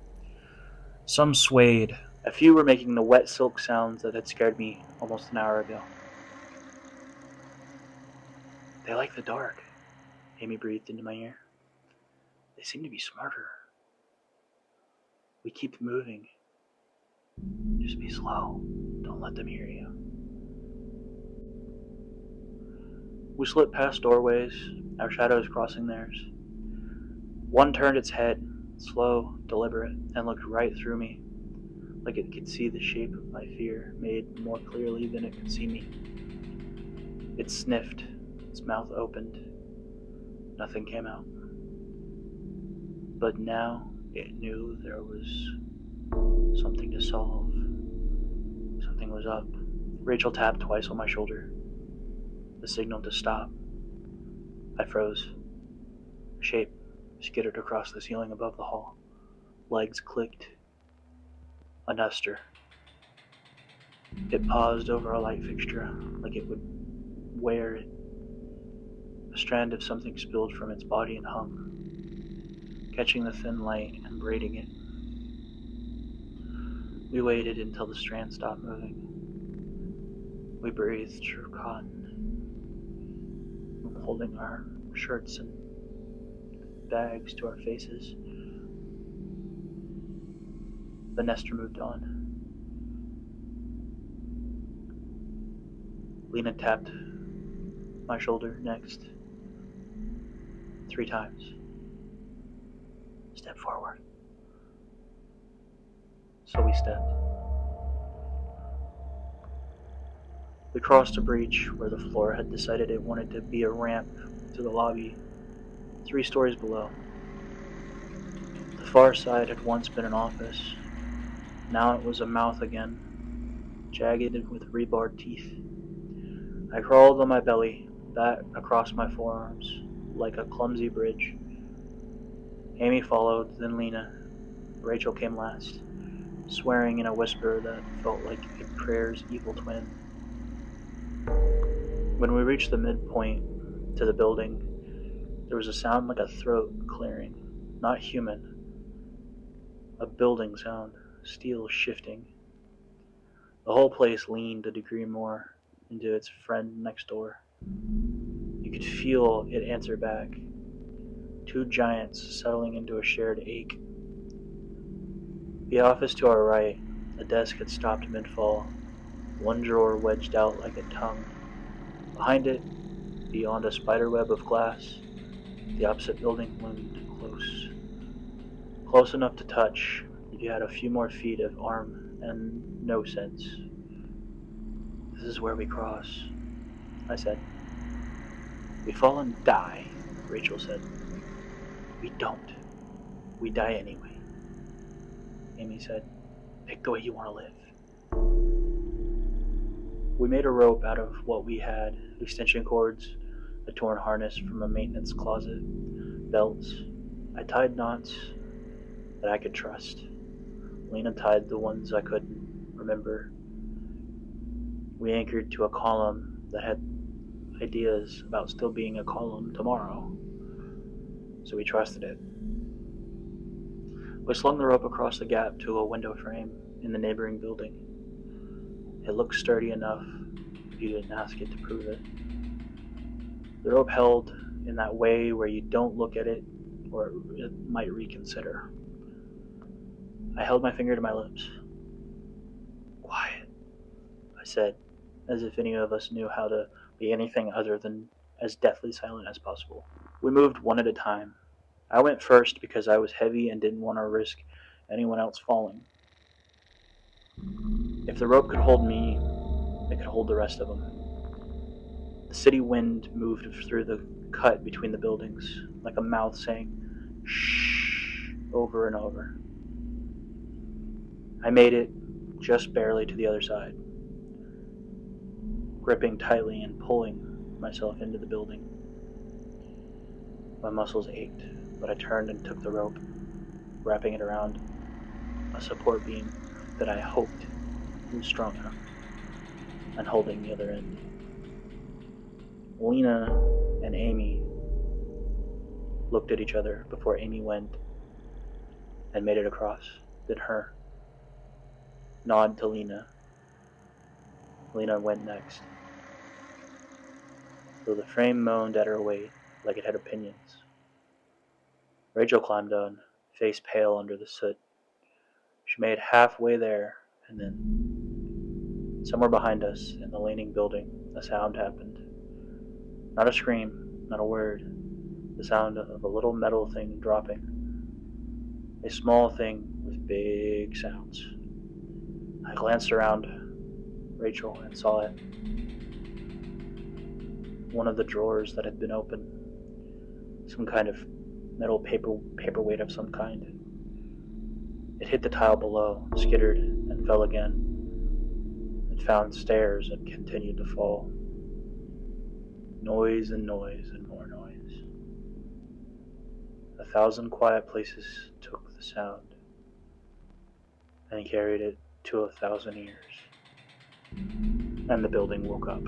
Some swayed. A few were making the wet silk sounds that had scared me almost an hour ago. "They like the dark," Amy breathed into my ear. "They seem to be smarter. We keep moving. Just be slow. Don't let them hear you." We slipped past doorways, our shadows crossing theirs. One turned its head, slow, deliberate, and looked right through me, like it could see the shape of my fear made more clearly than it could see me. It sniffed, its mouth opened. Nothing came out. But now it knew there was something to solve. Something was up. Rachel tapped twice on my shoulder, the signal to stop. I froze. A shape skittered across the ceiling above the hall. Legs clicked. A duster. It paused over a light fixture, like it would wear it. A strand of something spilled from its body and hung, catching the thin light and braiding it. We waited until the strand stopped moving. We breathed through cotton, holding our shirts and bags to our faces. The nester moved on. Lena tapped my shoulder next, 3 times. "Step forward." So we stepped. We crossed a breach where the floor had decided it wanted to be a ramp to the lobby, 3 stories below. The far side had once been an office. Now it was a mouth again, jagged with rebarred teeth. I crawled on my belly, back across my forearms, like a clumsy bridge. Amy followed, then Lena. Rachel came last, swearing in a whisper that felt like a prayer's evil twin. When we reached the midpoint to the building, there was a sound like a throat clearing, not human. A building sound, steel shifting. The whole place leaned a degree more into its friend next door. You could feel it answer back. 2 giants settling into a shared ache. The office to our right, the desk had stopped mid-fall, one drawer wedged out like a tongue. Behind it, beyond a spiderweb of glass, the opposite building loomed close. Close enough to touch if you had a few more feet of arm and no sense. "This is where we cross," I said. "We fall and die," Rachel said. "We don't. We die anyway," Amy said. "Pick the way you want to live." We made a rope out of what we had, extension cords, a torn harness from a maintenance closet, belts. I tied knots that I could trust. Lena tied the ones I couldn't remember. We anchored to a column that had ideas about still being a column tomorrow, so we trusted it. We slung the rope across the gap to a window frame in the neighboring building. It looked sturdy enough if you didn't ask it to prove it. The rope held in that way where you don't look at it or it might reconsider. I held my finger to my lips. "Quiet," I said, as if any of us knew how to be anything other than as deathly silent as possible. We moved one at a time. I went first because I was heavy and didn't want to risk anyone else falling. If the rope could hold me, it could hold the rest of them. The city wind moved through the cut between the buildings, like a mouth saying, "Shh," over and over. I made it just barely to the other side, gripping tightly and pulling myself into the building. My muscles ached, but I turned and took the rope, wrapping it around a support beam that I hoped was strong enough, and holding the other end. Lena and Amy looked at each other before Amy went and made it across, then her. Nod to Lena. Lena went next, though the frame moaned at her weight like it had opinions. Rachel climbed on, face pale under the soot. She made halfway there, and then, somewhere behind us in the leaning building, a sound happened. Not a scream, not a word. The sound of a little metal thing dropping. A small thing with big sounds. I glanced around Rachel and saw it. One of the drawers that had been open. Some kind of metal paperweight of some kind. It hit the tile below, skittered, and fell again. It found stairs and continued to fall. Noise and noise and more noise. 1,000 quiet places took the sound and carried it to 1,000 ears. And the building woke up.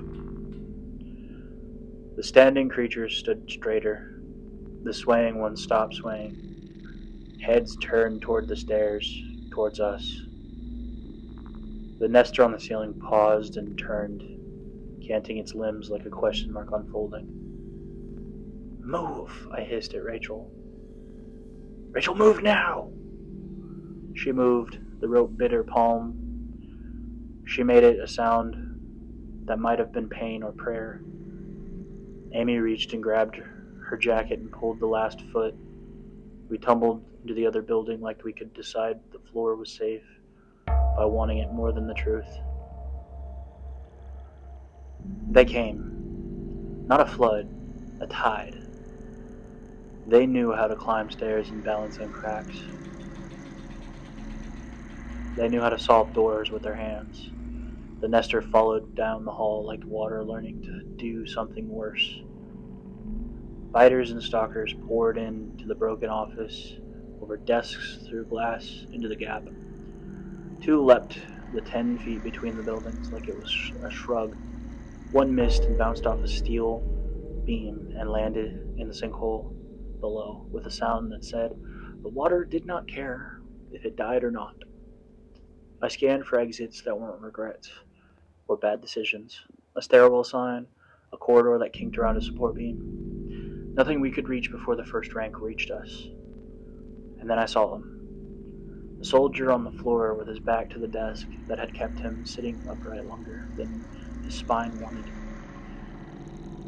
The standing creatures stood straighter. The swaying ones stopped swaying. Heads turned toward the stairs, towards us. The nester on the ceiling paused and turned, canting its limbs like a question mark unfolding. "Move," I hissed at Rachel. "Rachel, move now!" She moved. The rope bit her palm. She made it a sound that might have been pain or prayer. Amy reached and grabbed her jacket and pulled the last foot. We tumbled into the other building like we could decide the floor was safe by wanting it more than the truth. They came. Not a flood, a tide. They knew how to climb stairs and balance on cracks. They knew how to solve doors with their hands. The nester followed down the hall like water, learning to do something worse. Biters and stalkers poured into the broken office, over desks, through glass, into the gap. Two leapt the 10 feet between the buildings like it was a shrug. One missed and bounced off a steel beam and landed in the sinkhole below with a sound that said, "The water did not care if it died or not." I scanned for exits that weren't regrets or bad decisions. A stairwell sign, a corridor that kinked around a support beam. Nothing we could reach before the first rank reached us. And then I saw him. The soldier on the floor with his back to the desk that had kept him sitting upright longer than his spine wanted.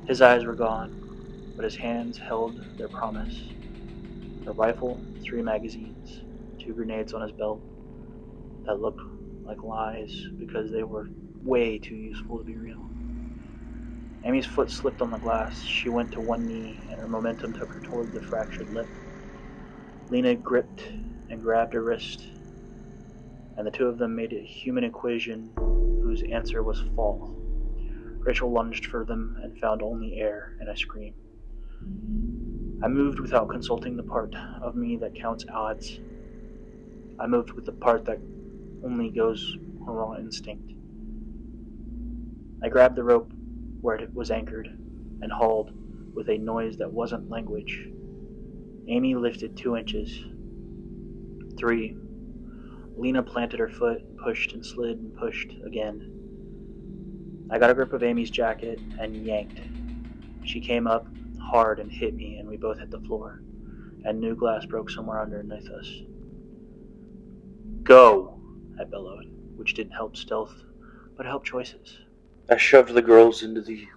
His eyes were gone, but his hands held their promise. A rifle, 3 magazines, 2 grenades on his belt that looked like lies because they were way too useful to be real. Amy's foot slipped on the glass. She went to one knee, and her momentum took her toward the fractured lip. Lena gripped and grabbed her wrist, and the two of them made a human equation whose answer was fall. Rachel lunged for them and found only air, and I screamed. I moved without consulting the part of me that counts odds. I moved with the part that only goes on raw instinct. I grabbed the rope where it was anchored, and hauled with a noise that wasn't language. Amy lifted 2 inches. 3. Lena planted her foot and pushed and slid and pushed again. I got a grip of Amy's jacket and yanked. She came up hard and hit me, and we both hit the floor, and new glass broke somewhere underneath us. Go, I bellowed, which didn't help stealth, but helped choices. I shoved the girls into the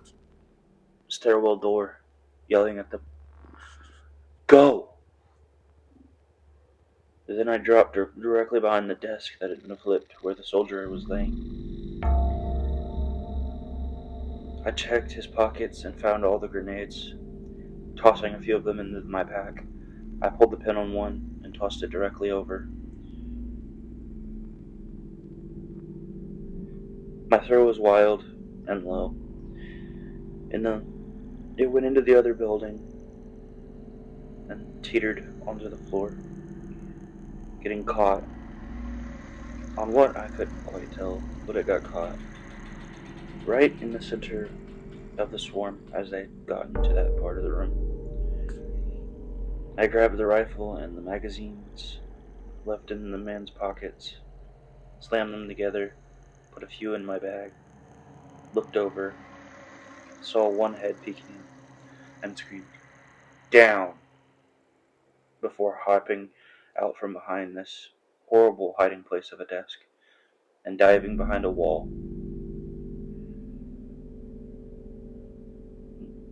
stairwell door, yelling at them, Go! Then I dropped her directly behind the desk that had been flipped where the soldier was laying. I checked his pockets and found all the grenades. Tossing a few of them into my pack, I pulled the pin on one and tossed it directly over. My throw was wild and low. It went into the other building and teetered onto the floor, getting caught. On what, I couldn't quite tell, but it got caught. Right in the center of the swarm as they got into that part of the room. I grabbed the rifle and the magazines left in the men's pockets, slammed them together, put a few in my bag, looked over, saw one head peeking in, and screamed, Down! Before hopping out from behind this horrible hiding place of a desk and diving behind a wall.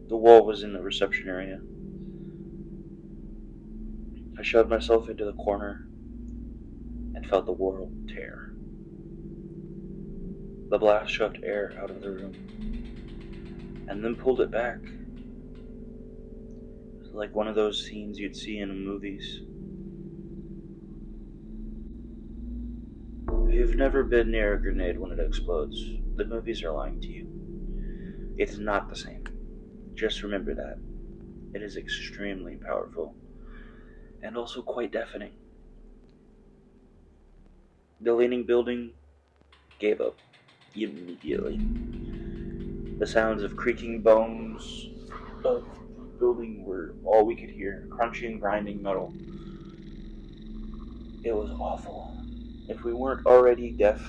The wall was in the reception area. I shoved myself into the corner and felt the world tear. The blast shoved air out of the room and then pulled it back. It was like one of those scenes you'd see in movies. If you've never been near a grenade when it explodes, the movies are lying to you. It is not the same. Just remember that. It is extremely powerful and also quite deafening. The leaning building gave up immediately. The sounds of creaking bones of the building were all we could hear, crunching, grinding metal. It was awful. If we weren't already deaf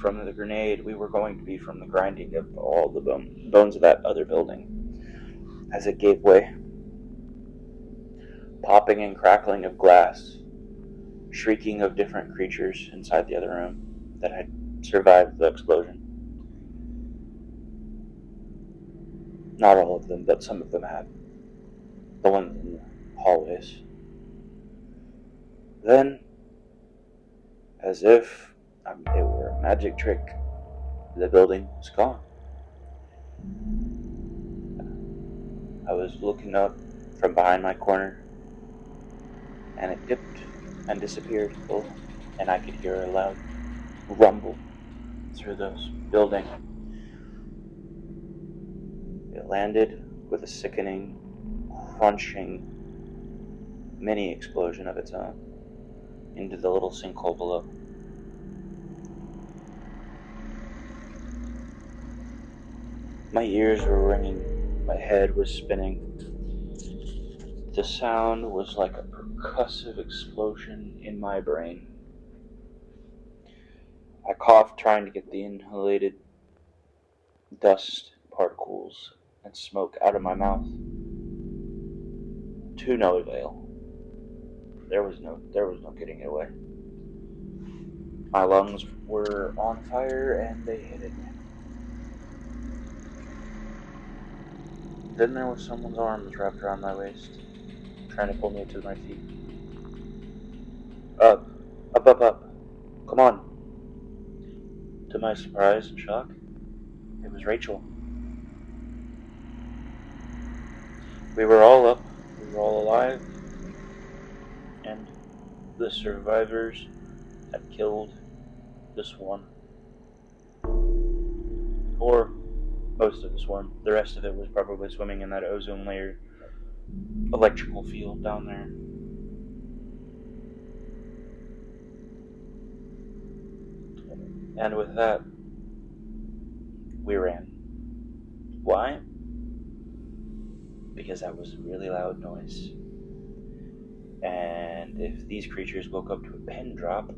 from the grenade, we were going to be from the grinding of all the bones of that other building as it gave way. Popping and crackling of glass, shrieking of different creatures inside the other room that had survived the explosion. Not all of them, but some of them had. The ones in the hallways. Then, as if it were a magic trick, the building was gone. I was looking up from behind my corner, and it dipped and disappeared, and I could hear a loud rumble through the building. It landed with a sickening, crunching mini explosion of its own into the little sinkhole below. My ears were ringing, my head was spinning. The sound was like a percussive explosion in my brain. I coughed, trying to get the inhalated dust particles and smoke out of my mouth. To no avail. There was no getting it away. My lungs were on fire and they hated me. Then there was someone's arms wrapped around my waist, trying to pull me to my feet. Up. Come on. To my surprise and shock, it was Rachel. We were all up, we were all alive, and the survivors had killed the swarm. Or most of the swarm. The rest of it was probably swimming in that ozone layer electrical field down there. And with that, we ran. Why? because that was a really loud noise. And if these creatures woke up to a pin drop,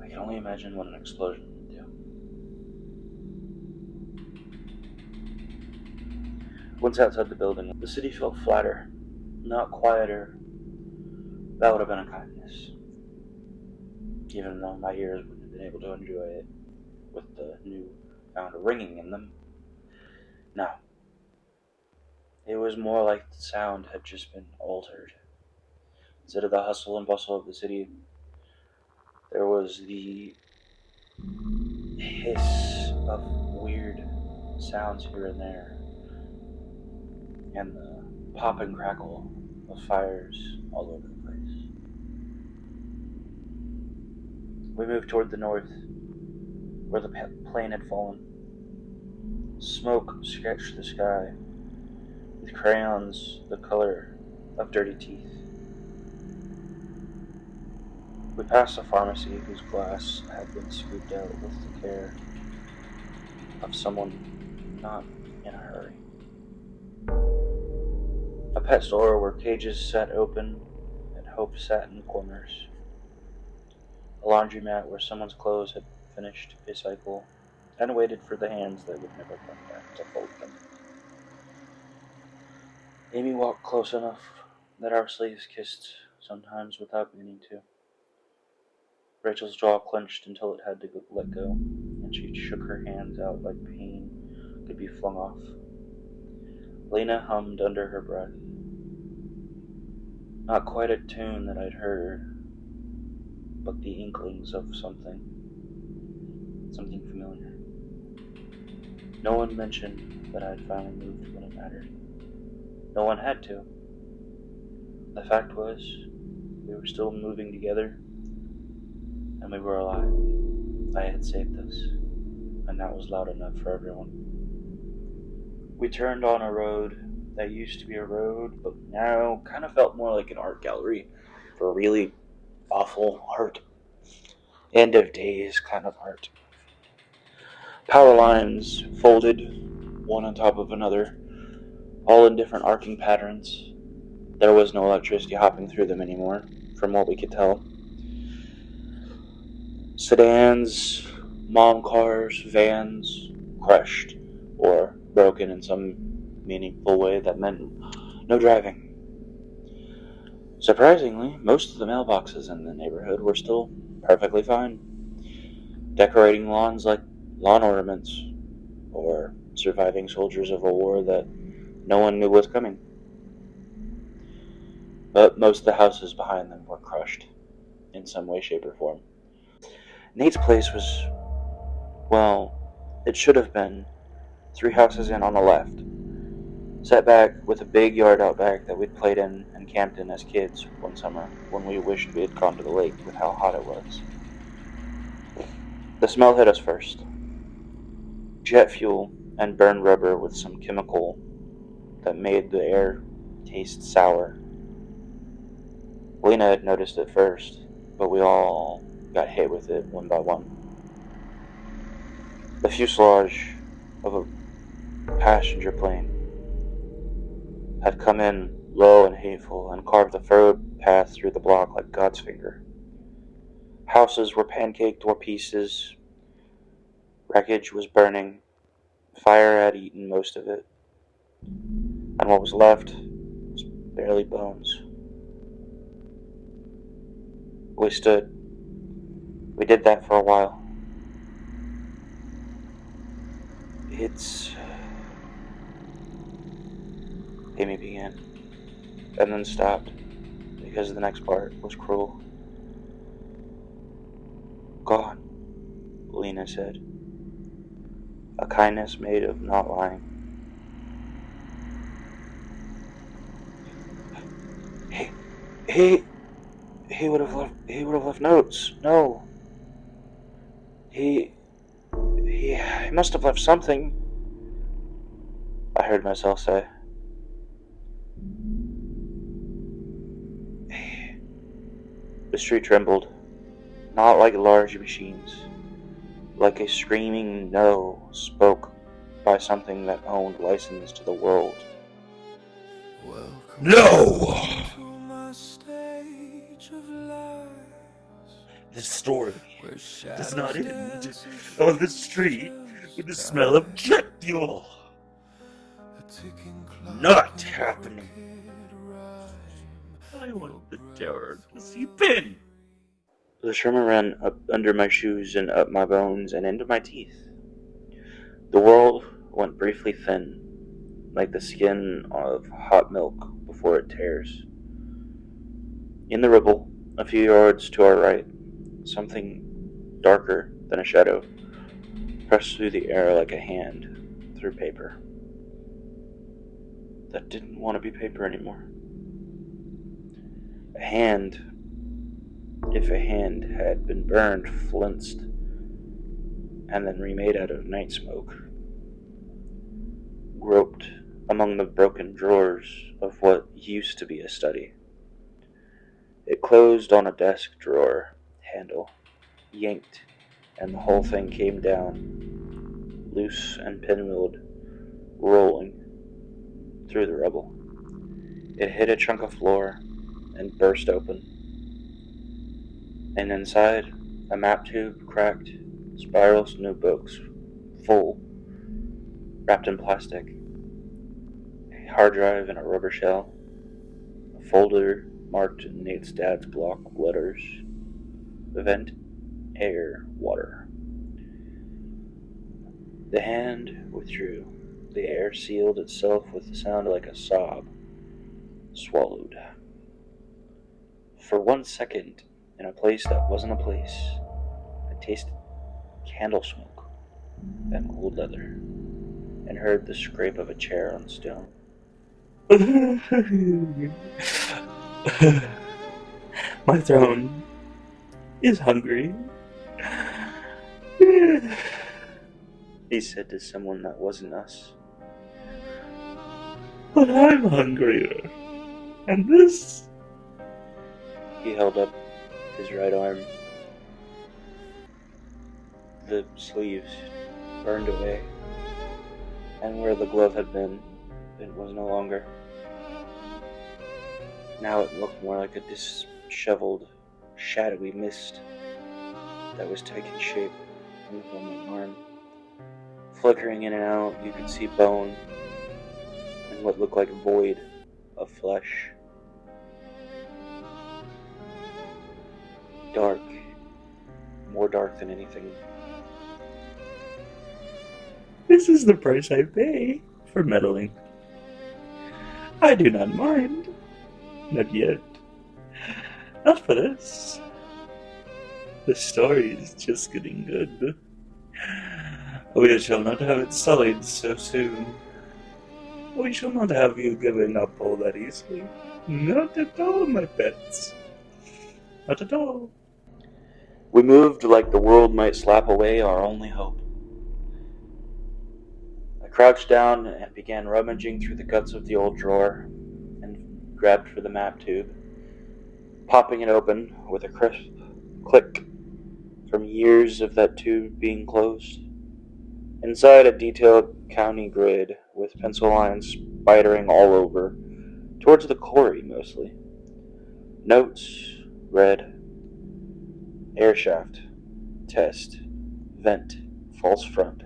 I can only imagine what an explosion would do. Once outside the building, the city felt flatter, not quieter. That would have been a kindness, even though my ears wouldn't have been able to enjoy it with the new found ringing in them. No. It was more like the sound had just been altered. Instead of the hustle and bustle of the city, there was the hiss of weird sounds here and there, and the pop and crackle of fires all over the place. We moved toward the north, where the plane had fallen. Smoke sketched the sky with crayons the color of dirty teeth. We passed a pharmacy whose glass had been scooped out with the care of someone not in a hurry. A pet store where cages sat open and hope sat in corners. A laundromat where someone's clothes had finished a cycle and waited for the hands that would never come back to fold them. Amy walked close enough that our sleeves kissed, sometimes without meaning to. Rachel's jaw clenched until it had to let go, and she shook her hands out like pain could be flung off. Lena hummed under her breath. Not quite a tune that I'd heard, but the inklings of something familiar. No one mentioned that I had finally moved when it mattered. No one had to. The fact was, we were still moving together, and we were alive. I had saved us, and that was loud enough for everyone. We turned on a road that used to be a road, but now kind of felt more like an art gallery for really awful art. End of days kind of art. Power lines folded, one on top of another, all in different arcing patterns. There was no electricity hopping through them anymore, from what we could tell. Sedans, mom cars, vans, crushed, or broken in some meaningful way that meant no driving. Surprisingly, most of the mailboxes in the neighborhood were still perfectly fine, decorating lawns like lawn ornaments, or surviving soldiers of a war that no one knew was coming. But most of the houses behind them were crushed, in some way, shape, or form. Nate's place was, well, it should have been 3 houses in on the left, set back with a big yard out back that we'd played in and camped in as kids one summer when we wished we had gone to the lake with how hot it was. The smell hit us first. Jet fuel and burned rubber with some chemical that made the air taste sour. Lena had noticed it first, but we all got hit with it one by one. The fuselage of a passenger plane had come in low and hateful and carved the furrowed path through the block like God's finger. Houses were pancaked to pieces. Wreckage was burning. Fire had eaten most of it. And what was left was barely bones. We stood. We did that for a while. Amy began, and then stopped, because the next part was cruel. Gone, Lena said. A kindness made of not lying. He would have left notes. No. He must have left something, I heard myself say. The street trembled, not like large machines, like a screaming no spoke by something that owned license to the world. No! This story does not end on the street with the smell of jet fuel. Not happening. I want the terror to seep in. The tremor ran up under my shoes and up my bones and into my teeth. The world went briefly thin, like the skin of hot milk before it tears. In the ripple, a few yards to our right, something darker than a shadow pressed through the air like a hand through paper. That didn't want to be paper anymore. A hand, if a hand had been burned, flinched, and then remade out of night smoke, groped among the broken drawers of what used to be a study. It closed on a desk drawer handle, yanked, and the whole thing came down, loose and pinwheeled, rolling through the rubble. It hit a chunk of floor and burst open. And inside, a map tube cracked, spirals notebooks, full, wrapped in plastic, a hard drive in a rubber shell, a folder marked in Nate's dad's block letters, vent, air, water. The hand withdrew. The air sealed itself with a sound like a sob, swallowed. For 1 second, in a place that wasn't a place, I tasted candle smoke and old leather, and heard the scrape of a chair on stone. My throne is hungry. He said to someone that wasn't us. But I'm hungrier. And this? He held up his right arm. The sleeves burned away, and where the glove had been, it was no longer. Now it looked more like a disheveled, shadowy mist that was taking shape in the my arm. Flickering in and out, you could see bone and what looked like a void of flesh. Dark, more dark than anything. This is the price I pay for meddling. I do not mind. Not yet. Not for this. The story is just getting good. We shall not have it sullied so soon. We shall not have you giving up all that easily. Not at all, my pets. Not at all. We moved like the world might slap away our only hope. I crouched down and began rummaging through the guts of the old drawer and grabbed for the map tube, popping it open with a crisp click from years of that tube being closed. Inside, a detailed county grid with pencil lines spidering all over, towards the quarry mostly. Notes read: air shaft, test, vent, false front,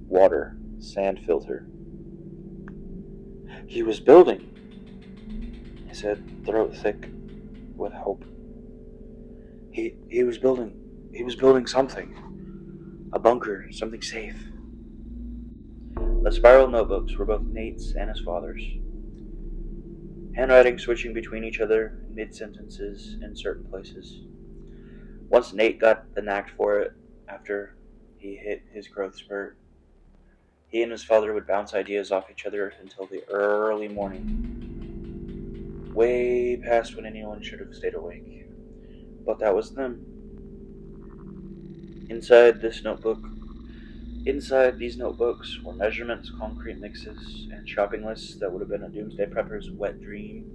water, sand filter. He was building, I said, throat thick with hope. He was building something. A bunker, something safe. The spiral notebooks were both Nate's and his father's. Handwriting switching between each other, mid-sentences in certain places. Once Nate got the knack for it, after he hit his growth spurt, he and his father would bounce ideas off each other until the early morning. Way past when anyone should have stayed awake. But that was them. Inside these notebooks were measurements, concrete mixes, and shopping lists that would have been a doomsday prepper's wet dream,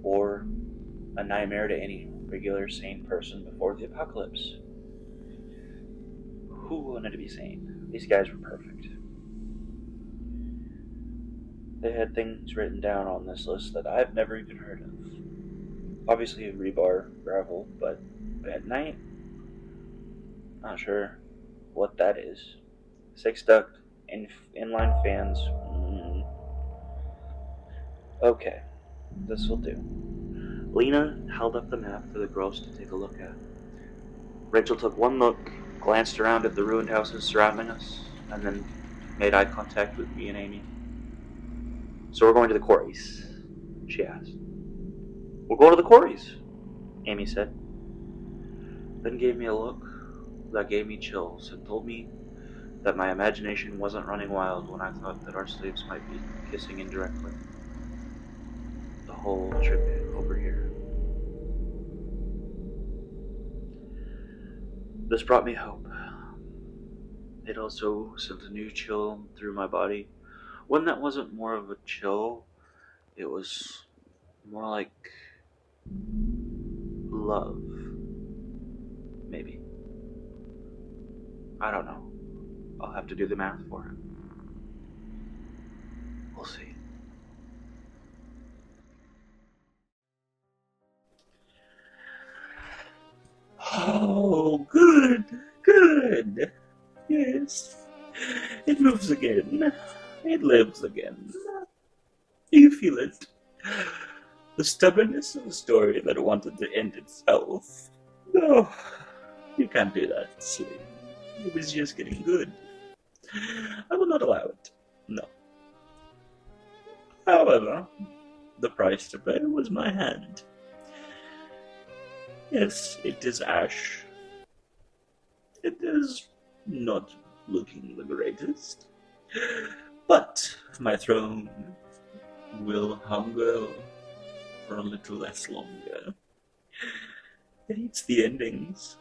or a nightmare to any regular sane person before the apocalypse. Who wanted to be sane? These guys were perfect. they had things written down on this list that I've never even heard of. Obviously rebar, gravel, but at night, not sure what that is. 6-duct inline fans. Okay, this will do. Lena held up the map for the girls to take a look at. Rachel took one look, glanced around at the ruined houses surrounding us, and then made eye contact with me and Amy. "So we're going to the quarries?" she asked. "We're going to the quarries," Amy said. Then gave me a look that gave me chills and told me that my imagination wasn't running wild when I thought that our slaves might be kissing indirectly. The whole trip over here. This brought me hope. It also sent a new chill through my body. One that wasn't more of a chill, it was more like love. Maybe. I don't know. I'll have to do the math for it. We'll see. Oh, good, good. Yes, it moves again. It lives again. You feel it. The stubbornness of a story that wanted to end itself. No, you can't do that, silly. It was just getting good. I will not allow it. No. However, the price to pay was my hand. Yes, it is ash. It is not looking the greatest. But my throne will hunger for a little less longer. It eats the endings.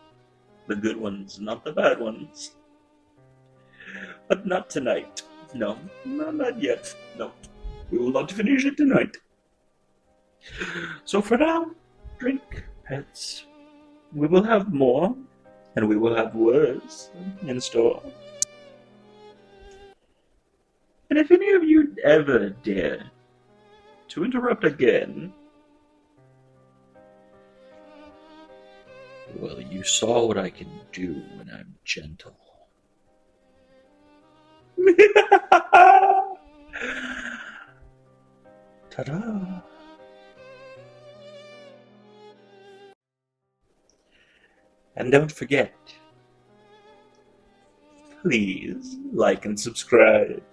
The good ones, not the bad ones. But not tonight. No, not yet. No, we will not finish it tonight. So for now, drink, pets. We will have more, and we will have worse in store. And if any of you ever dare to interrupt again, well, you saw what I can do when I'm gentle. Ta-da! And don't forget, please like and subscribe.